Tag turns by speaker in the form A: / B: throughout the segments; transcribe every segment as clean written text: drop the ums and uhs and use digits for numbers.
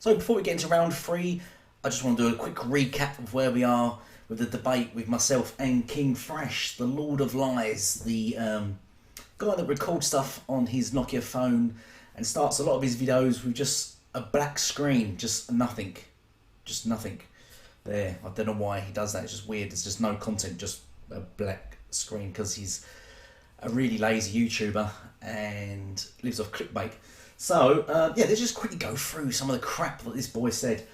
A: So before we get into round 3, I just want to do a quick recap of where we are with the debate with myself and King Thrash, the Lord of Lies, the guy that records stuff on his Nokia phone and starts a lot of his videos with just a black screen, just nothing. Just nothing. There, I don't know why he does that, it's just weird. There's just no content, just a black screen, because he's a really lazy YouTuber and lives off clickbait. So, yeah, let's just quickly go through some of the crap that this boy said.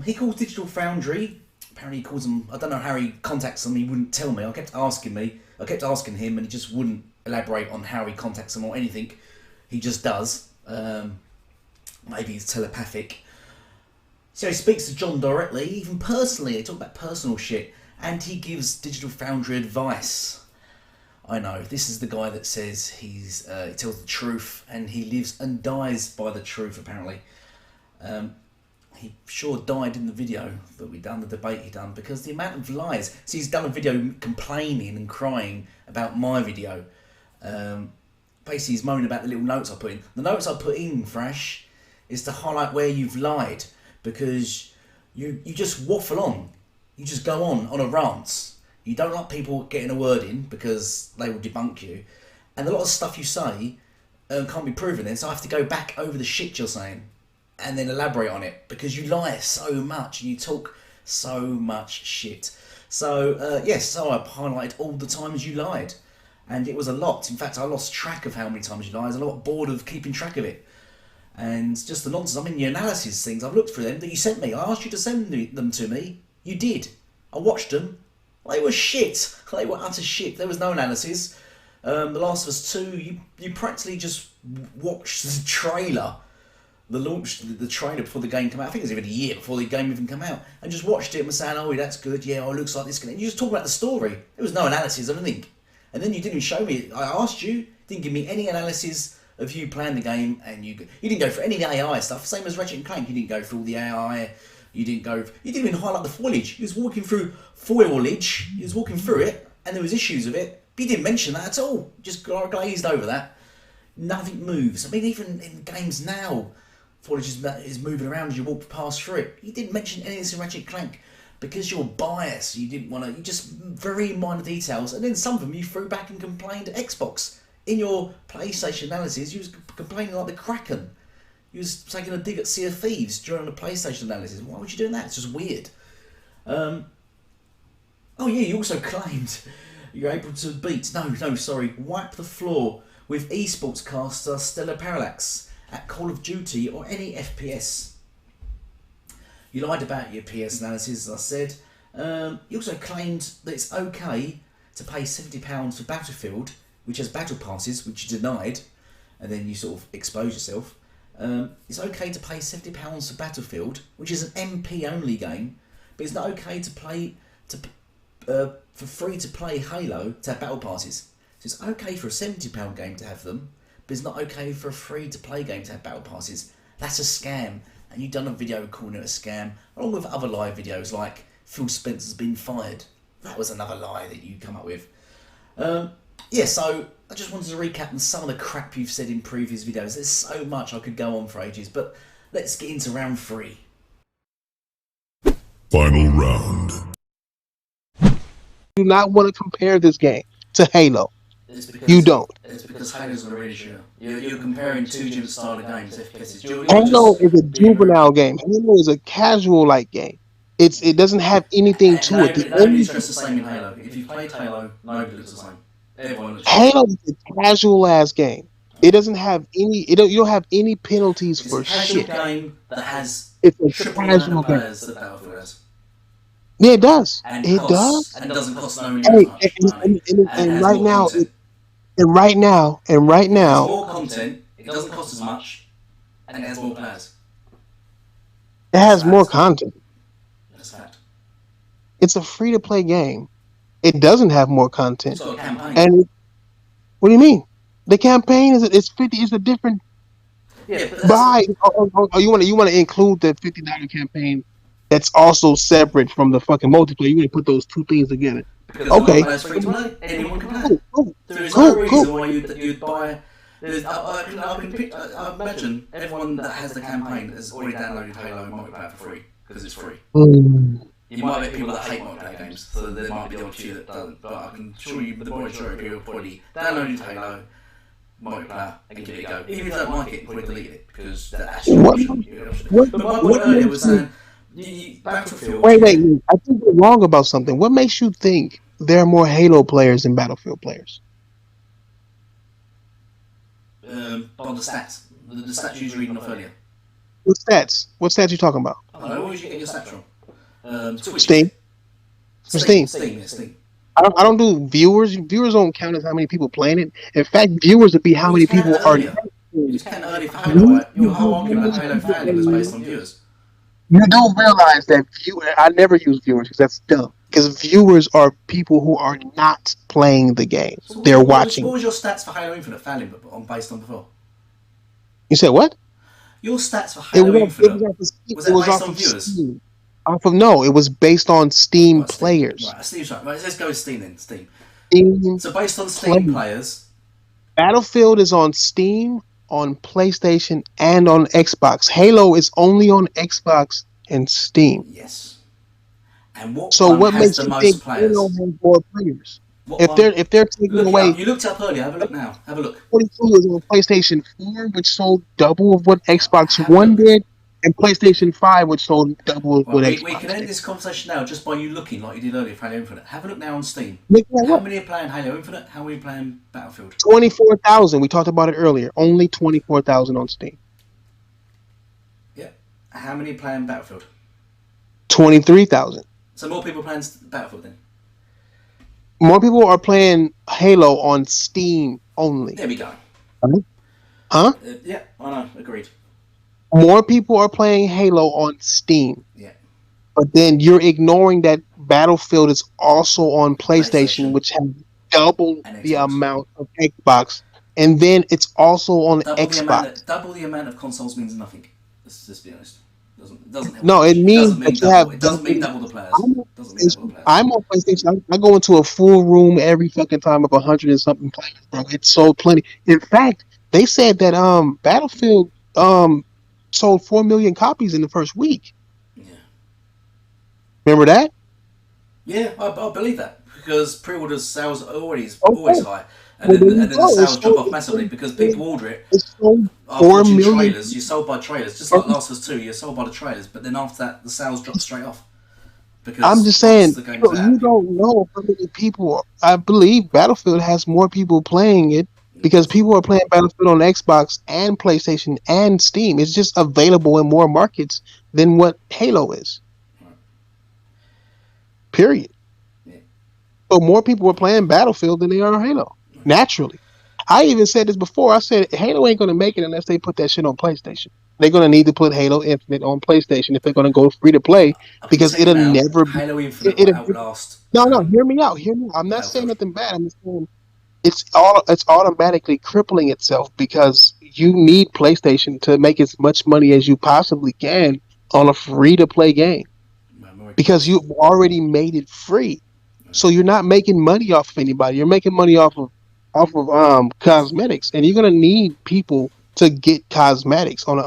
A: He calls Digital Foundry, apparently he calls them, I don't know how he contacts them, he wouldn't tell me. I kept asking him and he just wouldn't elaborate on how he contacts them or anything. He just does. Maybe he's telepathic. So he speaks to John directly, even personally. They talk about personal shit, and he gives Digital Foundry advice. I know, this is the guy that says he tells the truth, and he lives and dies by the truth, apparently. He sure died in the video that we done, the debate he done, because the amount of lies. So he's done a video complaining and crying about my video. Basically, he's moaning about the little notes I put in. The notes I put in, Thrash, is to highlight where you've lied, because you just waffle on. You just go on a rant. You don't like people getting a word in because they will debunk you. And a lot of stuff you say can't be proven then, so I have to go back over the shit you're saying and then elaborate on it, because you lie so much and you talk so much shit. So, yes, so I highlighted all the times you lied. And it was a lot. In fact, I lost track of how many times you lied. I was a lot bored of keeping track of it. And just the nonsense. I mean, the analysis things, I've looked through them that you sent me. I asked you to send them to me. You did. I watched them. They were shit. They were utter shit. There was no analysis. The Last of Us 2, you practically just watched the trailer. The trailer before the game came out. I think it was even a year before the game even came out. And just watched it and was saying, oh, that's good. Yeah, it looks like this. And you just talk about the story. There was no analysis, I don't think. And then you didn't show me. I asked you, didn't give me any analysis of you playing the game, and you didn't go for any AI stuff. Same as Ratchet and Clank, you didn't go through all the AI. You didn't even highlight the foliage. You was walking through foliage. You was walking through it, and there was issues of it. But you didn't mention that at all. Just glazed over that. Nothing moves. I mean, even in games now, foliage is moving around as you walk past through it. You didn't mention any of this in Ratchet and Clank, because you're biased. You didn't want to. You just very minor details, and then some of them you threw back and complained to Xbox. In your PlayStation analysis, you was complaining like the Kraken. You was taking a dig at Sea of Thieves during the PlayStation analysis. Why would you do that? It's just weird. Oh yeah, you also claimed you're able to wipe the floor with esports caster Stellar Parallax at Call of Duty or any FPS. You lied about your PS analysis, as I said. You also claimed that it's okay to pay £70 for Battlefield, which has battle passes, which you denied, and then you sort of expose yourself. It's okay to pay £70 for Battlefield, which is an MP only game, but it's not okay to play for free to play Halo to have battle passes. So it's okay for a £70 game to have them, but it's not okay for a free to play game to have battle passes. That's a scam, and you've done a video calling it a scam, along with other live videos like Phil Spencer's been fired. That was another lie that you come up with. Yeah, so I just wanted to recap on some of the crap you've said in previous videos. There's so much I could go on for ages, but let's get into round 3.
B: Final round.
C: Do not want to compare this game to Halo. You don't.
A: It's because Halo's a really shooter. You're comparing two different style of games, FPSs.
C: Halo is a juvenile game. Halo is a casual-like game. It doesn't have anything to it.
A: Nobody's dressed the same in Halo. If you played Halo, nobody looks the same. Everyone looks
C: Halo is a casual-ass game. It doesn't have any. You don't have any penalties for shit.
A: It's a casual game that has
C: it's a
A: triple
C: casual
A: the
C: game.
A: players that Battlefield has.
C: Yeah, it does.
A: And
C: it does.
A: And it doesn't cost no much
C: money. And right now,
A: it has more content. It doesn't cost as much, and it has more players.
C: It has more content.
A: That's a fact.
C: It's a free-to-play game. It doesn't have more content.
A: It's got a campaign.
C: And what do you mean? The campaign is 50. It's a different.
A: Yeah,
C: buy. You want to include the $50 campaign that's also separate from the fucking multiplayer. You want to put those two things together.
A: Because
C: okay.
A: Anyone can play. There is no reason why you'd buy I imagine everyone that has the campaign has already downloaded Halo multiplayer for free because it's free.
C: Mm.
A: You might get people that hate multiplayer games, so there might be the odd few that don't. But I can assure you, the majority of people probably downloaded Halo multiplayer and give it a go. Even if you don't like it, probably delete it because that's your option. But my point earlier was saying, Battlefield.
C: Wait. I think you're wrong about something. What makes you think there are more Halo players than Battlefield players?
A: On the stats. The stats you was reading off earlier.
C: What stats? What stats you talking about?
A: I don't know, where did you get your stats from? Twitch.
C: Steam.
A: Steam.
C: I don't do viewers. Viewers don't count as how many people playing it. In fact, viewers would be how many people are.
A: You just can't early for Halo. Your whole argument about Halo fandom is based on viewers.
C: You don't realize that I never use viewers because that's dumb. Because viewers are people who are not playing the game. So they're watching.
A: What was your stats for Halo Infinite fandom based on before?
C: You said what?
A: Your stats for Halo Infinite was that based on viewers?
C: Steam. It was based on Steam players.
A: Right, Steam's right. Let's go with Steam then. Steam. So based on Steam players,
C: Battlefield is on Steam, on PlayStation, and on Xbox. Halo is only on Xbox and Steam.
A: Yes. And what
C: makes
A: the
C: you
A: most
C: think
A: players?
C: Halo has more players? If they're taking away,
A: you looked up earlier. Have a look now. Have a look.
C: 42 is on PlayStation 4, which sold double of what Xbox One did, and PlayStation 5, which sold double of what Xbox.
A: We can end this conversation now just by you looking like you did earlier for Halo Infinite. Have a look now on Steam. How many are playing Halo Infinite? How many are playing Battlefield?
C: 24,000. We talked about it earlier. Only 24,000 on Steam.
A: Yeah. How many are playing Battlefield?
C: 23,000.
A: So more people playing Battlefield then?
C: More people are playing Halo on Steam only.
A: There we go.
C: Huh?
A: Yeah, I know. Agreed.
C: More people are playing Halo on Steam.
A: Yeah.
C: But then you're ignoring that Battlefield is also on PlayStation. Which has double the amount of Xbox. And then it's also on Xbox.
A: Double the amount of consoles means nothing. Let's just be honest. It doesn't help.
C: No, it means that you have.
A: It doesn't mean double the players.
C: I'm on PlayStation. I go into a full room every fucking time of 100 and something players, bro. It's sold plenty. In fact, they said that Battlefield sold 4 million copies in the first week.
A: Yeah.
C: Remember that?
A: Yeah, I believe that because pre-orders sales are always high. And then the sales drop off massively because people order it.
C: It's sold
A: 4 million trailers. You're sold by trailers, just like Last of Us 2. You're sold by the trailers, but then after that, the sales drop straight off. Because
C: I'm just saying, you don't know how many people. I believe Battlefield has more people playing it because people are playing Battlefield on Xbox and PlayStation and Steam. It's just available in more markets than what Halo is. Right. Period. Yeah. So more people are playing Battlefield than they are Halo. Naturally. I even said this before. I said Halo ain't going to make it unless they put that shit on PlayStation. They're going to need to put Halo Infinite on PlayStation if they're going to go free to play because it'll never be.
A: Halo Infinite will outlast.
C: No, hear me out. I'm not saying nothing bad. I'm just saying it's automatically crippling itself because you need PlayStation to make as much money as you possibly can on a free to play game because you've already made it free. So you're not making money off of anybody. You're making money off of cosmetics, and you're gonna need people to get cosmetics on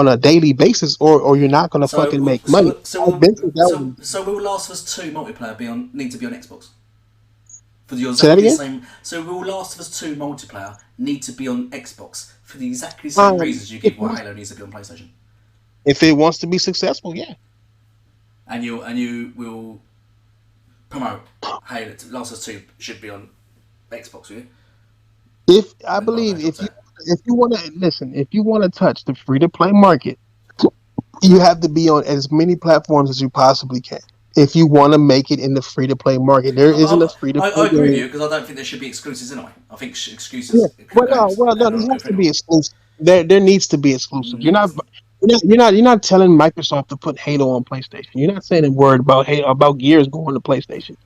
C: a daily basis, or you're not gonna fucking make money.
A: So will Last of Us 2 multiplayer need to be on Xbox? For the exactly same. So will Last of Us 2 multiplayer need to be on Xbox for the exactly same reasons you give why Halo needs to be on PlayStation?
C: If it wants to be successful, yeah.
A: And you will promote Halo. Last of Us 2 should be on Xbox, will you?
C: If you want to listen, if you want to touch the free to play market, you have to be on as many platforms as you possibly can. If you want to make it in the free to play market, there isn't a free to play.
A: I agree with you because I don't think there should be exclusives anyway. I think exclusives.
C: Yeah. Well, no, there has to be exclusive. There needs to be exclusive. You're not telling Microsoft to put Halo on PlayStation. You're not saying a word about Gears going to PlayStation.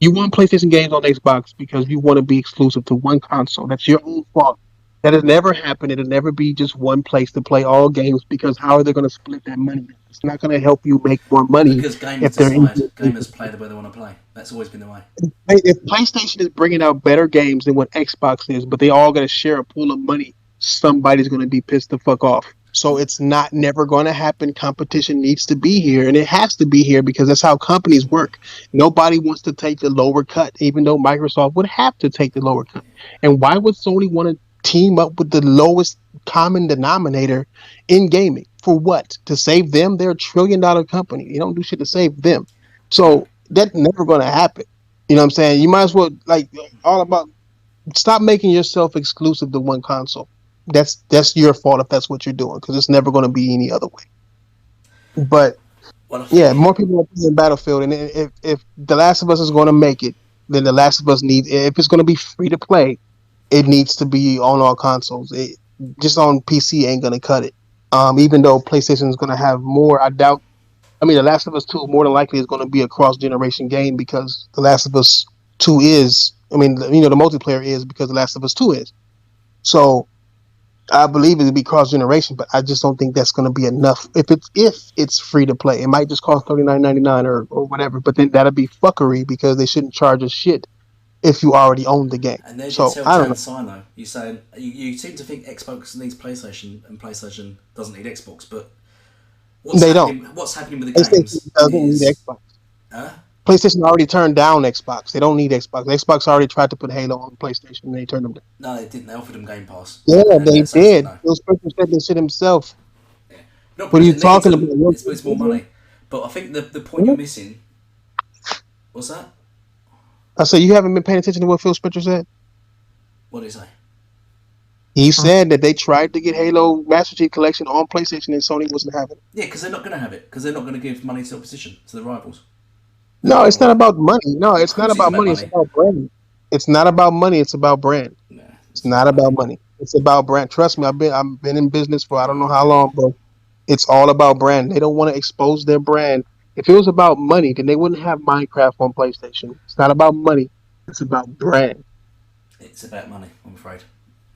C: You want PlayStation games on Xbox because you want to be exclusive to one console. That's your own fault. That has never happened. It'll never be just one place to play all games because how are they going to split that money? It's not going to help you make more money
A: Because gamers
C: if they're in.
A: decide, gamers play the way they want to play. That's always been the way.
C: If PlayStation is bringing out better games than what Xbox is, but they all going to share a pool of money, somebody's going to be pissed the fuck off. So it's not never going to happen. Competition needs to be here, and it has to be here because that's how companies work. Nobody wants to take the lower cut, even though Microsoft would have to take the lower cut. And why would Sony want to team up with the lowest common denominator in gaming? For what? To save them? They're $1 trillion company. You don't do shit to save them. So that's never going to happen. You know what I'm saying? You might as well like all about stop making yourself exclusive to one console. That's your fault if that's what you're doing because it's never going to be any other way. But
A: Well, I
C: yeah,
A: think
C: more people are playing Battlefield, and if The Last of Us is going to make it, then The Last of Us needs. If it's going to be free to play, it needs to be on all consoles. Just on PC ain't going to cut it. Even though PlayStation is going to have more, I doubt. I mean, The Last of Us 2 more than likely is going to be a cross generation game because The Last of Us 2 is. I mean, the multiplayer is because The Last of Us 2 is. So I believe it'll be cross generation, but I just don't think that's going to be enough. If it's free to play, it might just cost $39.99 or whatever. But then that'll be fuckery because they shouldn't charge us shit if you already own the game.
A: and there's your
C: So I don't
A: telltale
C: know.
A: sign though. You saying you seem to think Xbox needs PlayStation and PlayStation doesn't need Xbox, but what's
C: They don't.
A: happening? What's happening with the
C: PlayStation
A: games
C: doesn't need
A: is,
C: Xbox.
A: huh?
C: PlayStation already turned down Xbox. They don't need Xbox. Xbox already tried to put Halo on PlayStation, and they turned them down.
A: No, they didn't. They offered them Game Pass,
C: Yeah,
A: and
C: they
A: Sony said
C: did.
A: no.
C: Phil Spencer said this shit himself.
A: Yeah. Not
C: What are
A: because
C: you
A: it needs
C: talking about?
A: them; it's more money. But I think the point you're missing. What's that?
C: I said you haven't been paying attention to what Phil Spencer said.
A: What did he say?
C: He said that they tried to get Halo Master Chief Collection on PlayStation and Sony wasn't having it.
A: Yeah, because they're not going to have it. Because they're not going to give money to the opposition, to the rivals. They're not
C: No,
A: going
C: it's
A: to
C: not
A: want it.
C: about money. No,
A: Of
C: it's not
A: course, it's
C: about
A: about
C: money. It's
A: money.
C: about brand. It's not about money. It's about brand.
A: No,
C: It's
A: it's not
C: not
A: about
C: about
A: money.
C: money. It's about brand. Trust me, I've been in business for I don't know how long, but it's all about brand. They don't want to expose their brand. If it was about money, then they wouldn't have Minecraft on PlayStation. It's not about money. It's about brand.
A: It's about money. I'm afraid.
C: If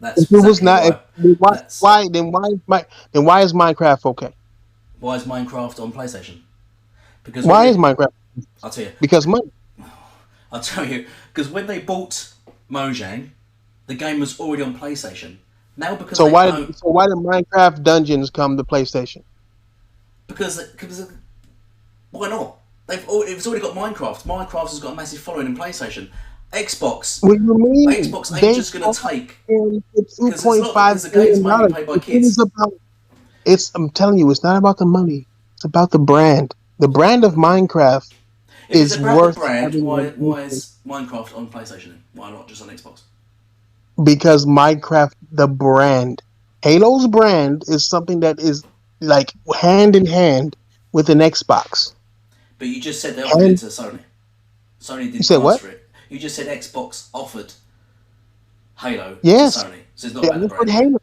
A: That's
C: it was
A: exactly
C: not, if,
A: why.
C: then why,
A: That's
C: why, then why, is then why is Minecraft okay?
A: why is Minecraft on PlayStation? Because when
C: Why is
A: they,
C: Minecraft?
A: I'll tell you,
C: Because money.
A: I'll tell you, because when they bought Mojang, the game was already on PlayStation. Now because
C: So
A: they
C: why
A: own,
C: did so why did Minecraft Dungeons come to PlayStation?
A: because why not? It's already got Minecraft. Minecraft has got a massive following in PlayStation. Xbox,
C: What do you mean?
A: Xbox ain't
C: They
A: just gonna
C: bought
A: take
C: him for two
A: because it's
C: point
A: not
C: five
A: because the game's
C: billion
A: mainly
C: dollars.
A: played by
C: It is
A: kids.
C: about it's. I'm telling you, it's not about the money. It's about the brand. The brand of Minecraft
A: If it's
C: is
A: about the
C: worth
A: brand,
C: having
A: why
C: on
A: is Minecraft on PlayStation? Then? Why not just on Xbox?
C: because Minecraft, the brand, Halo's brand is something that is like hand in hand with an Xbox.
A: But you just said they offered it
C: And
A: to Sony. Sony
C: you
A: didn't
C: said what?
A: ask for it. You just said Xbox offered Halo to
C: Yes,
A: Sony. So it's not
C: they
A: about the
C: offered
A: brand, yeah.
C: Halo.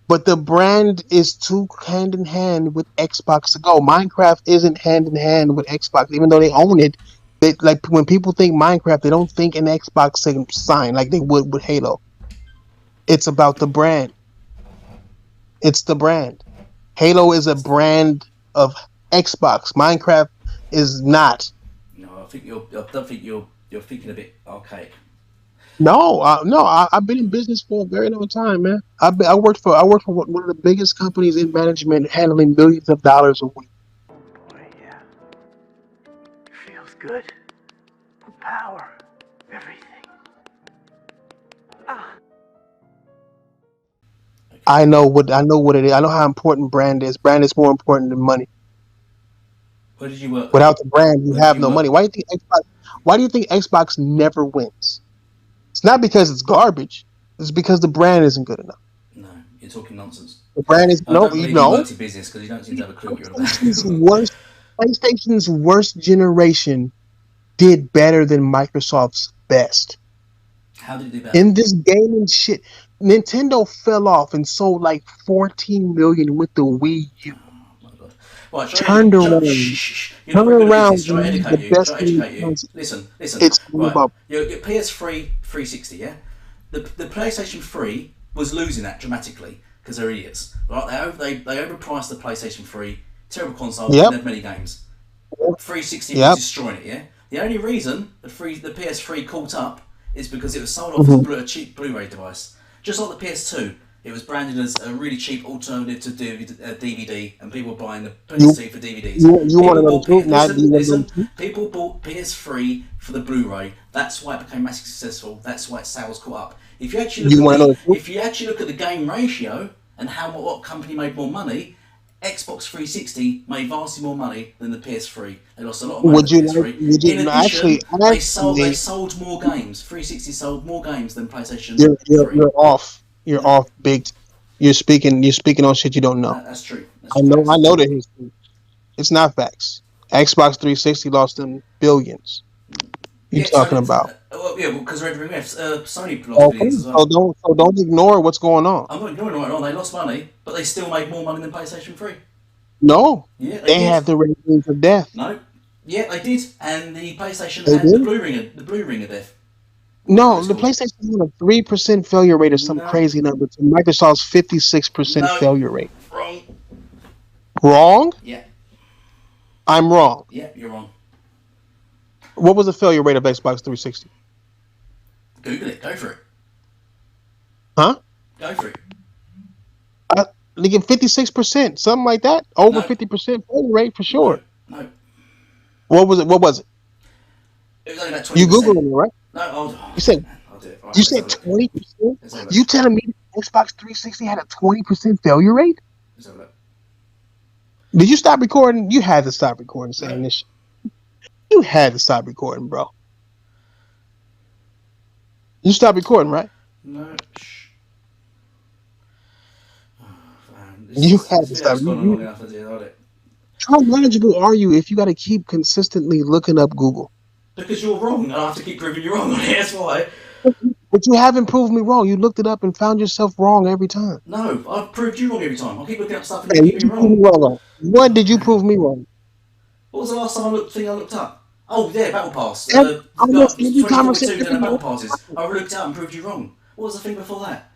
C: But the brand is too hand in hand with Xbox to go. Minecraft isn't hand in hand with Xbox, even though they own it. They, like when people think Minecraft, they don't think an Xbox sign like they would with Halo. It's about the brand. It's the brand. Halo is a brand of Xbox. Minecraft is not.
A: No, I think I don't think you're thinking a bit archaic.
C: No, no. I've been in business for a very long time, man. I worked for one of the biggest companies in management, handling millions of dollars a week.
B: Boy, yeah. Feels good. The power. Everything. Ah.
A: Okay.
C: I know what it is. I know how important brand is. Brand is more important than money.
A: Where did you work though?
C: Without the brand, you
A: Where did
C: have
A: you
C: no
A: work?
C: money. Why do you think Xbox never wins? It's not because it's garbage. It's because the brand isn't good enough.
A: No, you're talking nonsense.
C: The brand is
A: I
C: no,
A: don't
C: you
A: believe you
C: know.
A: worked in business because you don't seem to have a clue what you're on
C: PlayStation's
A: about.
C: worst PlayStation's worst generation did better than Microsoft's best.
A: How did you do better?
C: In this gaming shit, Nintendo fell off and sold like 14 million with the Wii U.
A: Oh my god. Right,
C: Turned
A: shh,
C: around,
A: shh, shh. You're not
C: turned
A: very good at
C: around
A: business. Shall I
C: and made the
A: educate you?
C: best
A: Shall I
C: gaming
A: educate you?
C: console.
A: Listen.
C: It's all
A: Right,
C: about
A: your PS3 360, yeah? The PlayStation 3 was losing that dramatically because they're idiots. Right? They overpriced the PlayStation 3. Terrible console.
C: Yep.
A: Didn't have many games. 360 was
C: Yep.
A: destroying it. Yeah. The only reason the PS3 caught up is because it was sold off
C: Mm-hmm.
A: as a cheap Blu-ray device, just like the PS2. It was branded as a really cheap alternative to DVD, and people were buying the PS2 for DVDs.
C: You want to know the truth? Now, do you want to know the
A: Listen.
C: truth?
A: People bought PS3 for the Blu-ray. That's why it became massively successful. That's why its sales caught up. If you actually
C: You want to know the truth?
A: if you actually look at the game ratio and what company made more money, Xbox 360 made vastly more money than the PS3. They lost a lot of money
C: Would
A: on
C: you
A: the
C: like?
A: PS3.
C: Would you
A: In
C: actually?
A: addition, they sold more games. 360 sold more games than PlayStation 3.
C: You're off. You're off big. You're speaking on shit you don't know.
A: That's true. That's
C: I know.
A: facts.
C: I know the history. It's not facts. Xbox 360 lost them billions. You talking about?
A: Because Sony lost
C: Okay.
A: billions as well.
C: So don't ignore what's going on.
A: I'm not ignoring it. They lost money, but they still made more money than PlayStation 3.
C: No.
A: Yeah,
C: They
A: did.
C: have the ratings of death.
A: No. Yeah, they did. And the PlayStation
C: They
A: had
C: did?
A: the blue ring of death.
C: No, the PlayStation had a 3% failure rate or some
A: No.
C: crazy number to Microsoft's 56%
A: No.
C: failure rate.
A: Wrong.
C: Wrong?
A: Yeah.
C: I'm wrong.
A: Yeah, you're wrong.
C: What was the failure rate of Xbox 360?
A: Google it. Go for it.
C: Huh?
A: Go for it.
C: They get 56%, something like that. Over
A: No.
C: 50% failure rate for sure.
A: No.
C: What was it? What was it?
A: It was only about 20%.
C: You Googling it, right?
A: No,
C: You said
A: I'll do it. Right,
C: you said 20%. You telling me Xbox 360 had a 20% failure rate?
A: Let's have a look.
C: Did you stop recording? You had to stop recording saying
A: No.
C: this shit. You had to stop recording, bro. You stopped recording, right?
A: No. Shh.
C: You had to stop.
A: Long enough to do it.
C: How knowledgeable are you if you got to keep consistently looking up Google?
A: Because you're wrong, and I have to keep proving you wrong on it. That's why.
C: But you haven't proved me wrong. You looked it up and found yourself wrong every time.
A: No, I've proved you wrong every time. I keep looking up stuff and
C: Hey,
A: you keep me wrong.
C: What did you prove me wrong?
A: What was the last time I looked up? Oh yeah, Battle Pass.
C: Almost every
A: 2042
C: conversation.
A: didn't have Battle Passes. I looked out and proved you wrong. What was the thing before that?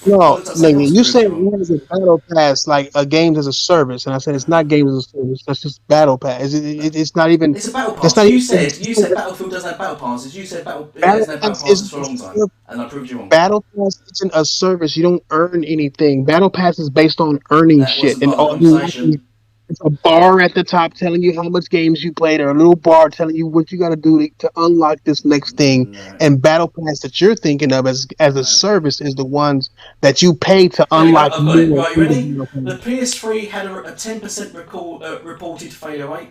C: No, nigga, you said it was a battle pass, like a games as a service, and I said it's not games as a service. That's just battle pass. It's not even.
A: It's a battle
C: That's
A: pass.
C: not
A: You
C: even-
A: said Battlefield doesn't have battle passes. You said
C: Battle
A: it hasn't had battle
C: Pass
A: passes
C: is-
A: for a long time, and I proved you wrong.
C: Battle pass isn't a service. You don't earn anything. Battle pass is based on earning
A: That
C: shit,
A: wasn't
C: and
A: part of the conversation.
C: it's a bar at the top telling you how much games you played, or a little bar telling you what you got to do to unlock this next thing.
A: No.
C: And battle pass that you're thinking of as a service is the ones that you pay to
A: There you go,
C: unlock.
A: I've got it. Right, you ready?
C: more.
A: The PS3 had a 10% reported failure rate,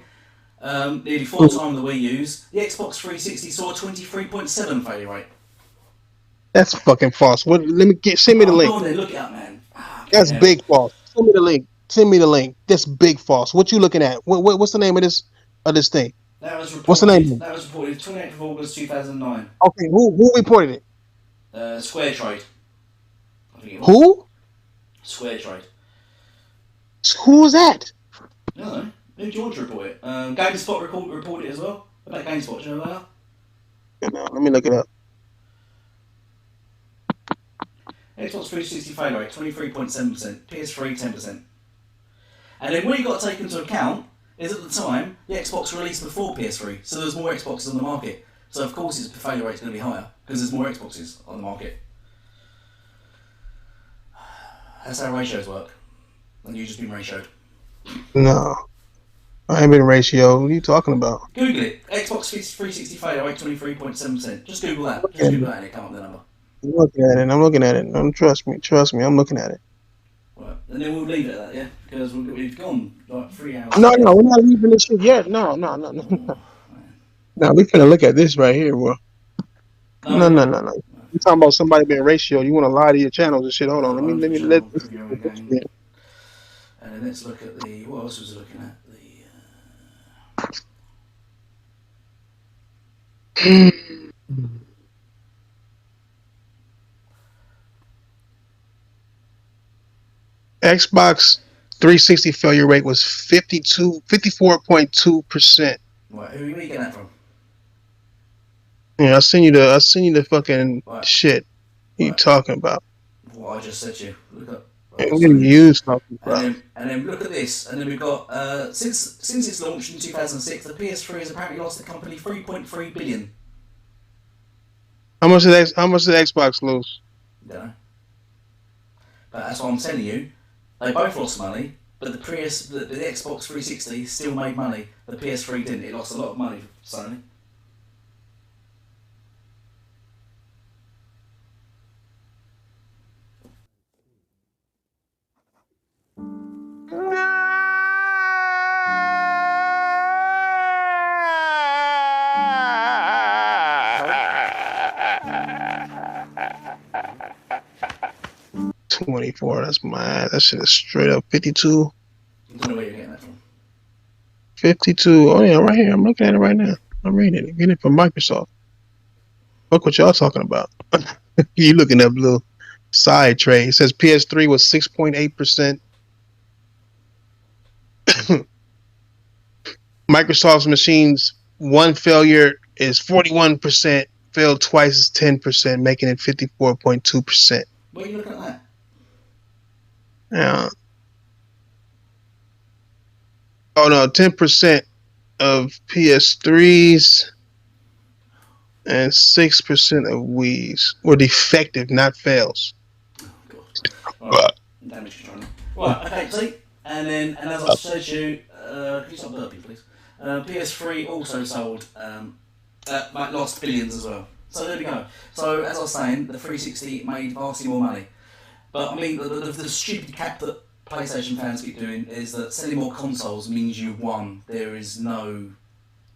A: nearly 4 times the Wii U's. The Xbox 360 saw a 23.7 failure rate.
C: That's fucking false. What? Send me the link.
A: Go on then, look it up, man.
C: That's big false. Send me the link. Send me the link. That's big false. What you looking at? What's the name of this thing?
A: That was reported.
C: What's the name?
A: That was reported 28th of August 2009.
C: Okay, who reported it?
A: Square Trade. I think it was.
C: Who?
A: Square Trade.
C: Who was that?
A: No. Who do you want to report it? GameSpot reported it as well. What about GameSpot? Do you know who they are?
C: No, let me look it up.
A: Xbox 360 failure rate 23.7%, PS3 10%. And then what you got to take into account is at the time the Xbox released before PS3, so there's more Xboxes on the market. So of course its failure rate's going to be higher because there's more Xboxes on the market. That's how ratios work. And you've just been ratioed.
C: No, I ain't been ratio. What are you talking about?
A: Google it. Xbox 360 failure rate 23.7%. Just Google that. Just Google that and it come up with the number.
C: I'm looking at it. Trust me. I'm looking at it.
A: Right. And then we'll leave it at that, yeah? Because we've gone like 3 hours.
C: No, we're not leaving this shit yet. No. No, we finna look at this right here, bro. No. You talking about somebody being ratio? You want to lie to your channels and shit? Hold on. Let me let.
A: And then let's look at the. What else was I looking at?
C: Xbox 360 failure rate was 54.2%.
A: Right, who are you getting that from?
C: Yeah, I send you the fucking shit. What you talking about?
A: what I just said to you. Look at.
C: You something, bro.
A: And then look at this, and then we've got since its launch in 2006, the PS3 has apparently lost the company 3.3 billion.
C: How much did Xbox lose?
A: Don't know. But that's what I'm telling you. They both lost money, but the Xbox 360 still made money. The PS3 didn't. It lost a lot of money for Sony.
C: $24. That's mine. That shit is straight up 52.
A: I don't know where you're getting that from.
C: 52. Oh yeah, right here. I'm looking at it right now. I'm reading it. Getting it from Microsoft. Look what y'all talking about. You looking at little side trade. It says PS3 was 6.8%. Microsoft's machines, one failure is 41%. Failed twice is 10%, making it 54.2%.
A: What are you looking at that?
C: Yeah. Oh no, 10% of PS3s and 6% of Wii's were defective, not fails.
A: Right. Damage control. Right, okay, see? And as I said to you, can you stop burping, please? PS3 also sold, lost billions as well. So there we go. So as I was saying, the 360 made vastly more money. But I mean, the stupid cap that PlayStation fans keep doing is that selling more consoles means you won. There is no,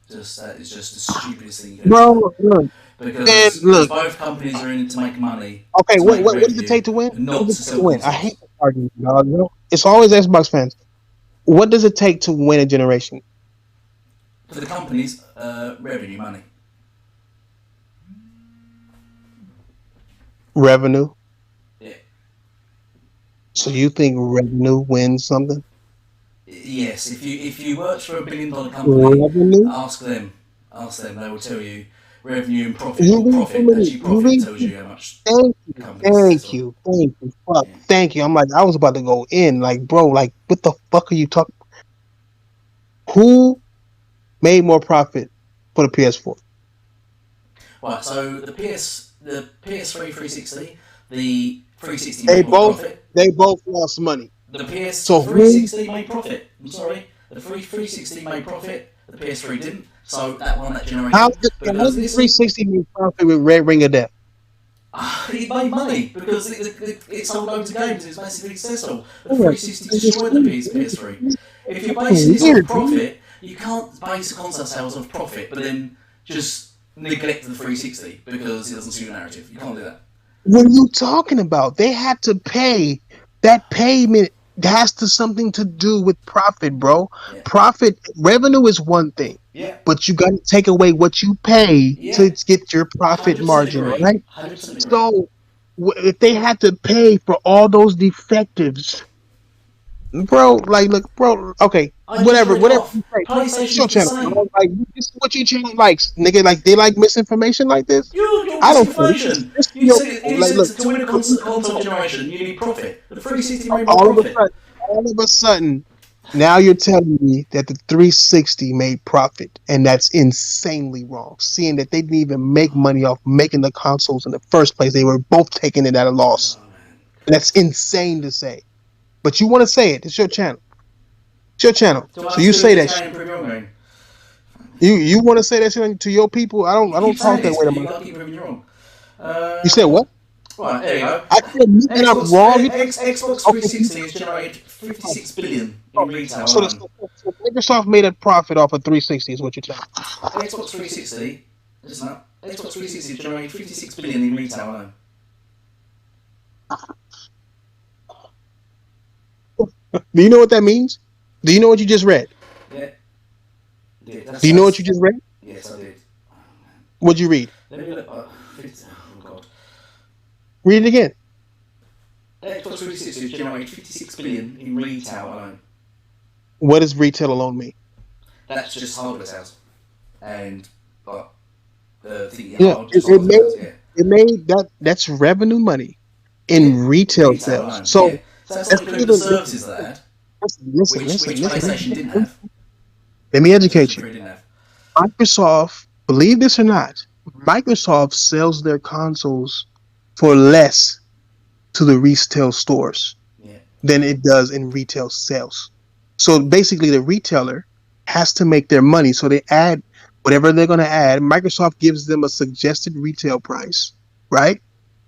A: it's just the stupidest thing you can
C: Bro, look.
A: Because both companies are in it to make money.
C: Okay, what does it take to win?
A: Not to sell consoles.
C: I hate this argument, dog. You know, it's always Xbox fans. What does it take to win a generation?
A: For the companies, revenue, money.
C: Revenue?
A: Yeah.
C: So you think revenue wins something?
A: Yes. If you worked for $1 billion company,
C: revenue?
A: ask them. They will tell you revenue and profit. Profit tells you how much.
C: Thank you. Fuck. Yeah. Thank you. I'm like, I was about to go in. Like, bro, like, what the fuck are you talking? Who made more profit for the PS4?
A: Right. So the PS3 360, the 360 made more profit.
C: They both lost money.
A: The PS360 made profit. I'm sorry. The 360 made profit. The PS3 didn't. So that won that generation.
C: How did the 360 make profit with Red Ring of Death?
A: It made money because it sold loads of games. It was massively successful. The 360 destroyed the PS3. If you're basing this on profit, you can't base console sales off profit, but then just neglect the 360 because it doesn't suit your narrative. You can't do that.
C: What are you talking about? They had to pay. That payment has something to do with profit, bro. Yeah. Profit, revenue is one thing.
A: Yeah.
C: But you got to take away what you pay to get your profit margin, right? 100%. So if they had to pay for all those defectives, bro, like, look, bro, okay, whatever you say. It's your channel. Like, this is what your channel likes, nigga. Like, they like misinformation like this.
A: I don't know. You said to win a console generation, you need profit. The 360 made more profit.
C: All of a sudden, now you're telling me that the 360 made profit, and that's insanely wrong. Seeing that they didn't even make money off making the consoles in the first place, they were both taking it at a loss. That's insane to say. But you want to say it. It's your channel. It's your channel. So you say that shit. You want to say that shit to your people? I don't talk that way to my. You said what?
A: Right, there you go.
C: I said I'm wrong.
A: Xbox 360 has generated 56 billion in retail.
C: So Microsoft made a profit off of 360 is what you're telling me.
A: Xbox 360, listen up. Xbox 360 has generated 56 billion in retail alone.
C: Do you know what that means? Do you know what you just read?
A: Yeah.
C: Do you know what you just read?
A: Yes, I did.
C: What'd you read?
A: Let me look. Oh, God.
C: Read it again.
A: Xbox 360 has generated 56 billion in retail alone.
C: What does retail alone mean?
A: That's just hardware sales. And,
C: it made that's revenue money. in retail
A: Retail
C: sales.
A: alone.
C: So
A: Yeah. So that's not
C: that's
A: including the
C: even
A: services they had,
C: listen,
A: which
C: listen,
A: PlayStation didn't have.
C: let me
A: PlayStation
C: educate you.
A: 3 didn't have.
C: Microsoft, believe this or not, Microsoft sells their consoles for less to the retail stores
A: Yeah.
C: than it does in retail sales. So basically, the retailer has to make their money. So they add whatever they're going to add. Microsoft gives them a suggested retail price, right?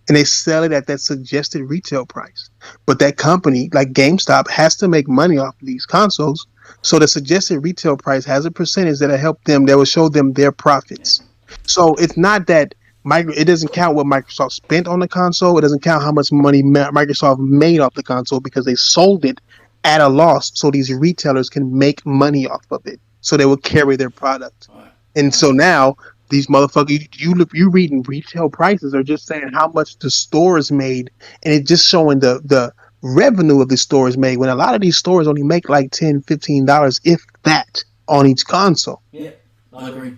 C: And they sell it at that suggested retail price. But that company, like GameStop, has to make money off of these consoles. So the suggested retail price has a percentage that'll help them, that will show them their
A: Yeah.
C: profits. So it's not that it doesn't count what Microsoft spent on the console. It doesn't count how much money Microsoft made off the console because they sold it at a loss. So these retailers can make money off of it. So they will carry their product.
A: Right.
C: And so now these motherfuckers, you reading retail prices are just saying how much the stores made, and it's just showing the revenue of the stores made. When a lot of these stores only make like $10, $15, if that, on each console.
A: Yeah. I agree.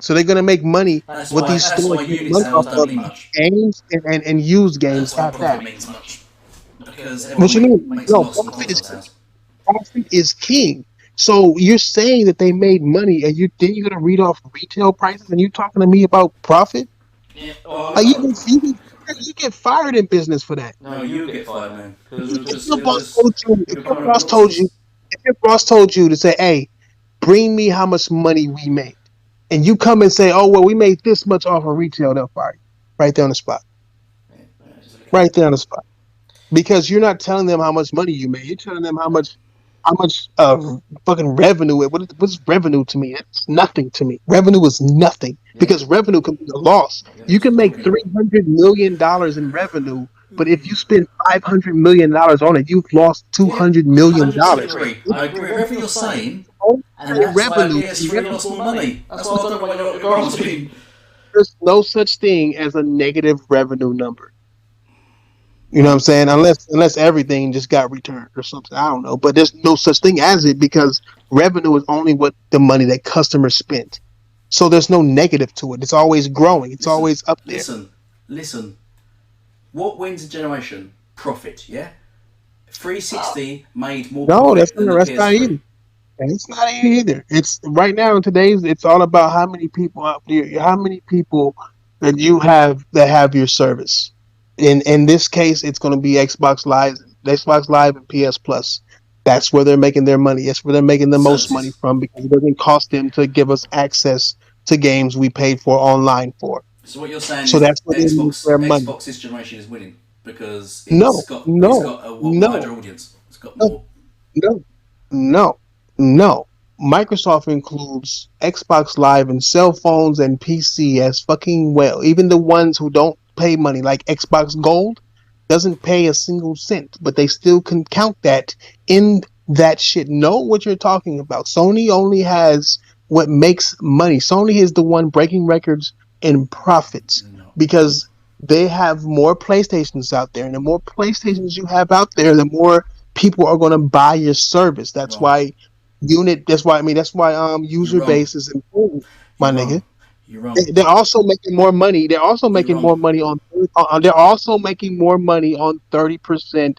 C: So they're gonna make money.
A: That's
C: What
A: why
C: these stores make
A: unit
C: money
A: sales
C: off
A: don't
C: of
A: mean much.
C: games and used games
A: That's why
C: have that.
A: profit means much. Because
C: What you
A: everyone
C: mean?
A: makes a
C: No,
A: loss on console sales.
C: profit is king. So you're saying that they made money, and you're gonna read off retail prices, and you're talking to me about profit?
A: Yeah. Well,
C: Like you get fired in business for that.
A: no, you get fired, man. Because
C: If your
A: you're
C: boss
A: just
C: told you, if
A: you're
C: your
A: coming up with
C: boss told you,
A: nonsense.
C: if your boss told you to say, "Hey, bring me how much money we made," and you come and say, "Oh well, we made this much off of retail," they'll fire you right there on the spot, right there on the spot, because you're not telling them how much money you made. You're telling them how much fucking revenue. What's revenue to me? It's nothing to me. Revenue is nothing
A: Yeah.
C: because revenue can be a loss.
A: Yeah,
C: You
A: it's
C: can make
A: talking.
C: $300 million in revenue, but if you spend $500 million on it, you've lost
A: Yeah.
C: $200 million.
A: 100% agree. I agree with everything you're saying, and
C: Say
A: that's why
C: revenue.
A: PS3 lost more money. That's why I don't know what your grants been.
C: There's no such thing as a negative revenue number. You know what I'm
A: Right.
C: saying? Unless everything just got returned or something. I don't know. But there's no such thing as it because revenue is only what the money that customers spent. So there's no negative to it. It's always growing. It's
A: Listen,
C: always up there.
A: listen. What wins a generation? Profit, yeah? 360 made more
C: No,
A: profit than the
C: that's not
A: PS3.
C: easy. And it's not easy either. It's right now in today's. It's all about how many people out there, how many people that you have that have your service. In this case, it's going to be Xbox Live, and PS Plus. That's where they're making their money. That's where they're making the most money
A: Services.
C: from because it doesn't cost them to give us access to games we paid for online for.
A: So what you're saying
C: So
A: is
C: that's where they make their money.
A: Xbox this generation is winning because
C: No,
A: it's
C: no,
A: got a
C: no,
A: wider audience. It's got
C: no.
A: more.
C: No, no, no. Microsoft includes Xbox Live and cell phones and PC as fucking well. Even the ones who don't pay money, like Xbox Gold, doesn't pay a single cent, but they still can count that in that shit. Know what you're talking about. Sony only has what makes money. Sony is the one breaking records in profits
A: No.
C: because they have more PlayStations out there, and the more PlayStations you have out there, the more people are going to buy your service. That's
A: Wrong.
C: why
A: You're
C: user
A: wrong.
C: base is important, my
A: You're
C: nigga.
A: wrong. You're wrong.
C: They're also making more money. They're also
A: You're
C: making
A: wrong.
C: more money they're also making more money on 30%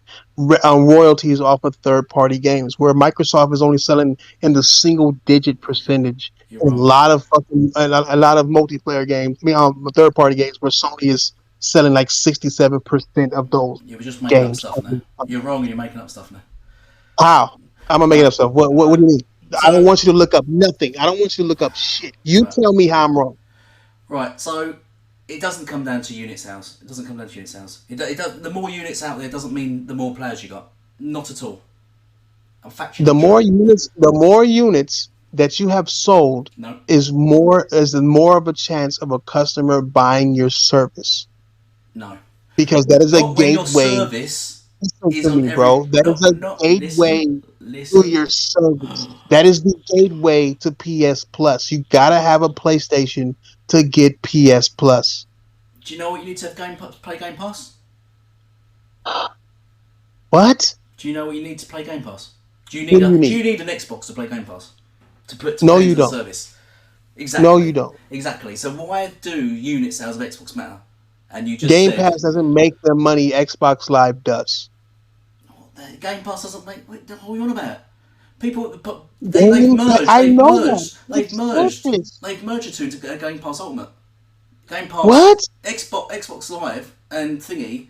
C: royalties off of third party games, where Microsoft is only selling in the single digit percentage.
A: You're
C: And
A: wrong.
C: a lot of multiplayer games, third party games, where Sony is selling like 67% of those
A: You were just making up
C: games.
A: stuff now. You're wrong and you're making up stuff now.
C: How? I'm gonna make it
A: Right.
C: up stuff. What do you mean? I don't
A: So,
C: want you to look up nothing. I don't want you to look up shit. You
A: right.
C: tell me how I'm wrong.
A: Right. So, it doesn't come down to unit sales. It doesn't come down to unit sales. The more units out there doesn't mean the more players you got. Not at all. I'm factually true.
C: The more units that you have sold
A: No.
C: is more of a chance of a customer buying your service
A: No.
C: because that is a
A: Not when your
C: gateway.
A: service
C: Listen
A: is
C: to
A: on
C: me,
A: every.
C: bro. That is a
A: Not
C: gateway to
A: listen.
C: your service. That is the gateway to PS Plus. You gotta have a PlayStation to get PS Plus.
A: Do you know what you need to have play Game Pass?
C: What?
A: Do you know what you need to play Game Pass?
C: What do you
A: Do
C: need?
A: you need an Xbox to play Game Pass to
C: No,
A: pay
C: you
A: into the
C: don't.
A: service?
C: No,
A: Exactly.
C: you don't.
A: Exactly. So why do unit sales of Xbox matter? And you just
C: Game
A: said
C: Pass doesn't make the money Xbox Live does.
A: Game Pass doesn't make. What are you on about? People, they've
C: Game Pa-
A: merged.
C: I
A: They've
C: know that.
A: merged.
C: It
A: They've
C: said
A: merged.
C: this.
A: They've merged the two to Game Pass Ultimate. Game Pass,
C: What?
A: Xbox Live, and thingy.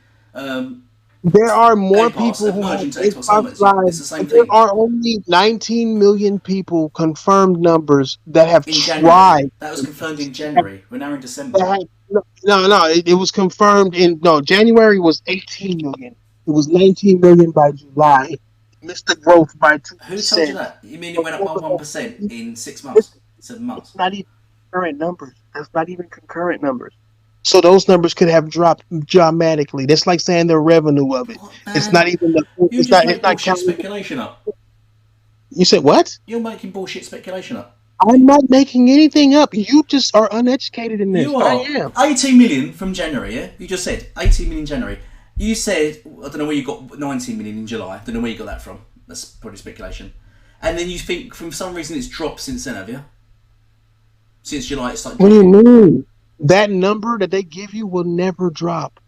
C: There are more
A: Game Pass
C: people
A: have
C: who
A: merged
C: have
A: into Xbox
C: Xbox
A: Ultimate.
C: Live.
A: It's the same
C: There
A: thing.
C: are only 19 million people confirmed numbers that have
A: In January,
C: tried.
A: that was confirmed in
C: That
A: January. We're now in December.
C: have, no. It was confirmed in no January was 18 million. It was 19 million by July. Missed the growth by
A: Who told you
C: 2%.
A: that? You mean it
C: But
A: went up by
C: over
A: 1%
C: that,
A: in 6 months,
C: listen,
A: 7 months?
C: it's not even current numbers. That's not even concurrent numbers. So those numbers could have dropped dramatically. That's like saying the revenue of it.
A: What
C: It's
A: man?
C: not even the.
A: You
C: It's
A: just
C: not. It's
A: make
C: not
A: bullshit
C: counting.
A: speculation up.
C: You said what?
A: You're making bullshit speculation up.
C: I'm not making anything up. You just are uneducated in this.
A: You
C: I
A: are
C: am.
A: 18 million from January. Yeah, you just said 18 million in January. You said I don't know where you got 19 million in July. I don't know where you got that from. That's probably speculation. And then you think for some reason it's dropped since then, have you? Since July it's started
C: What do you
A: dropping.
C: mean? That number that they give you will never drop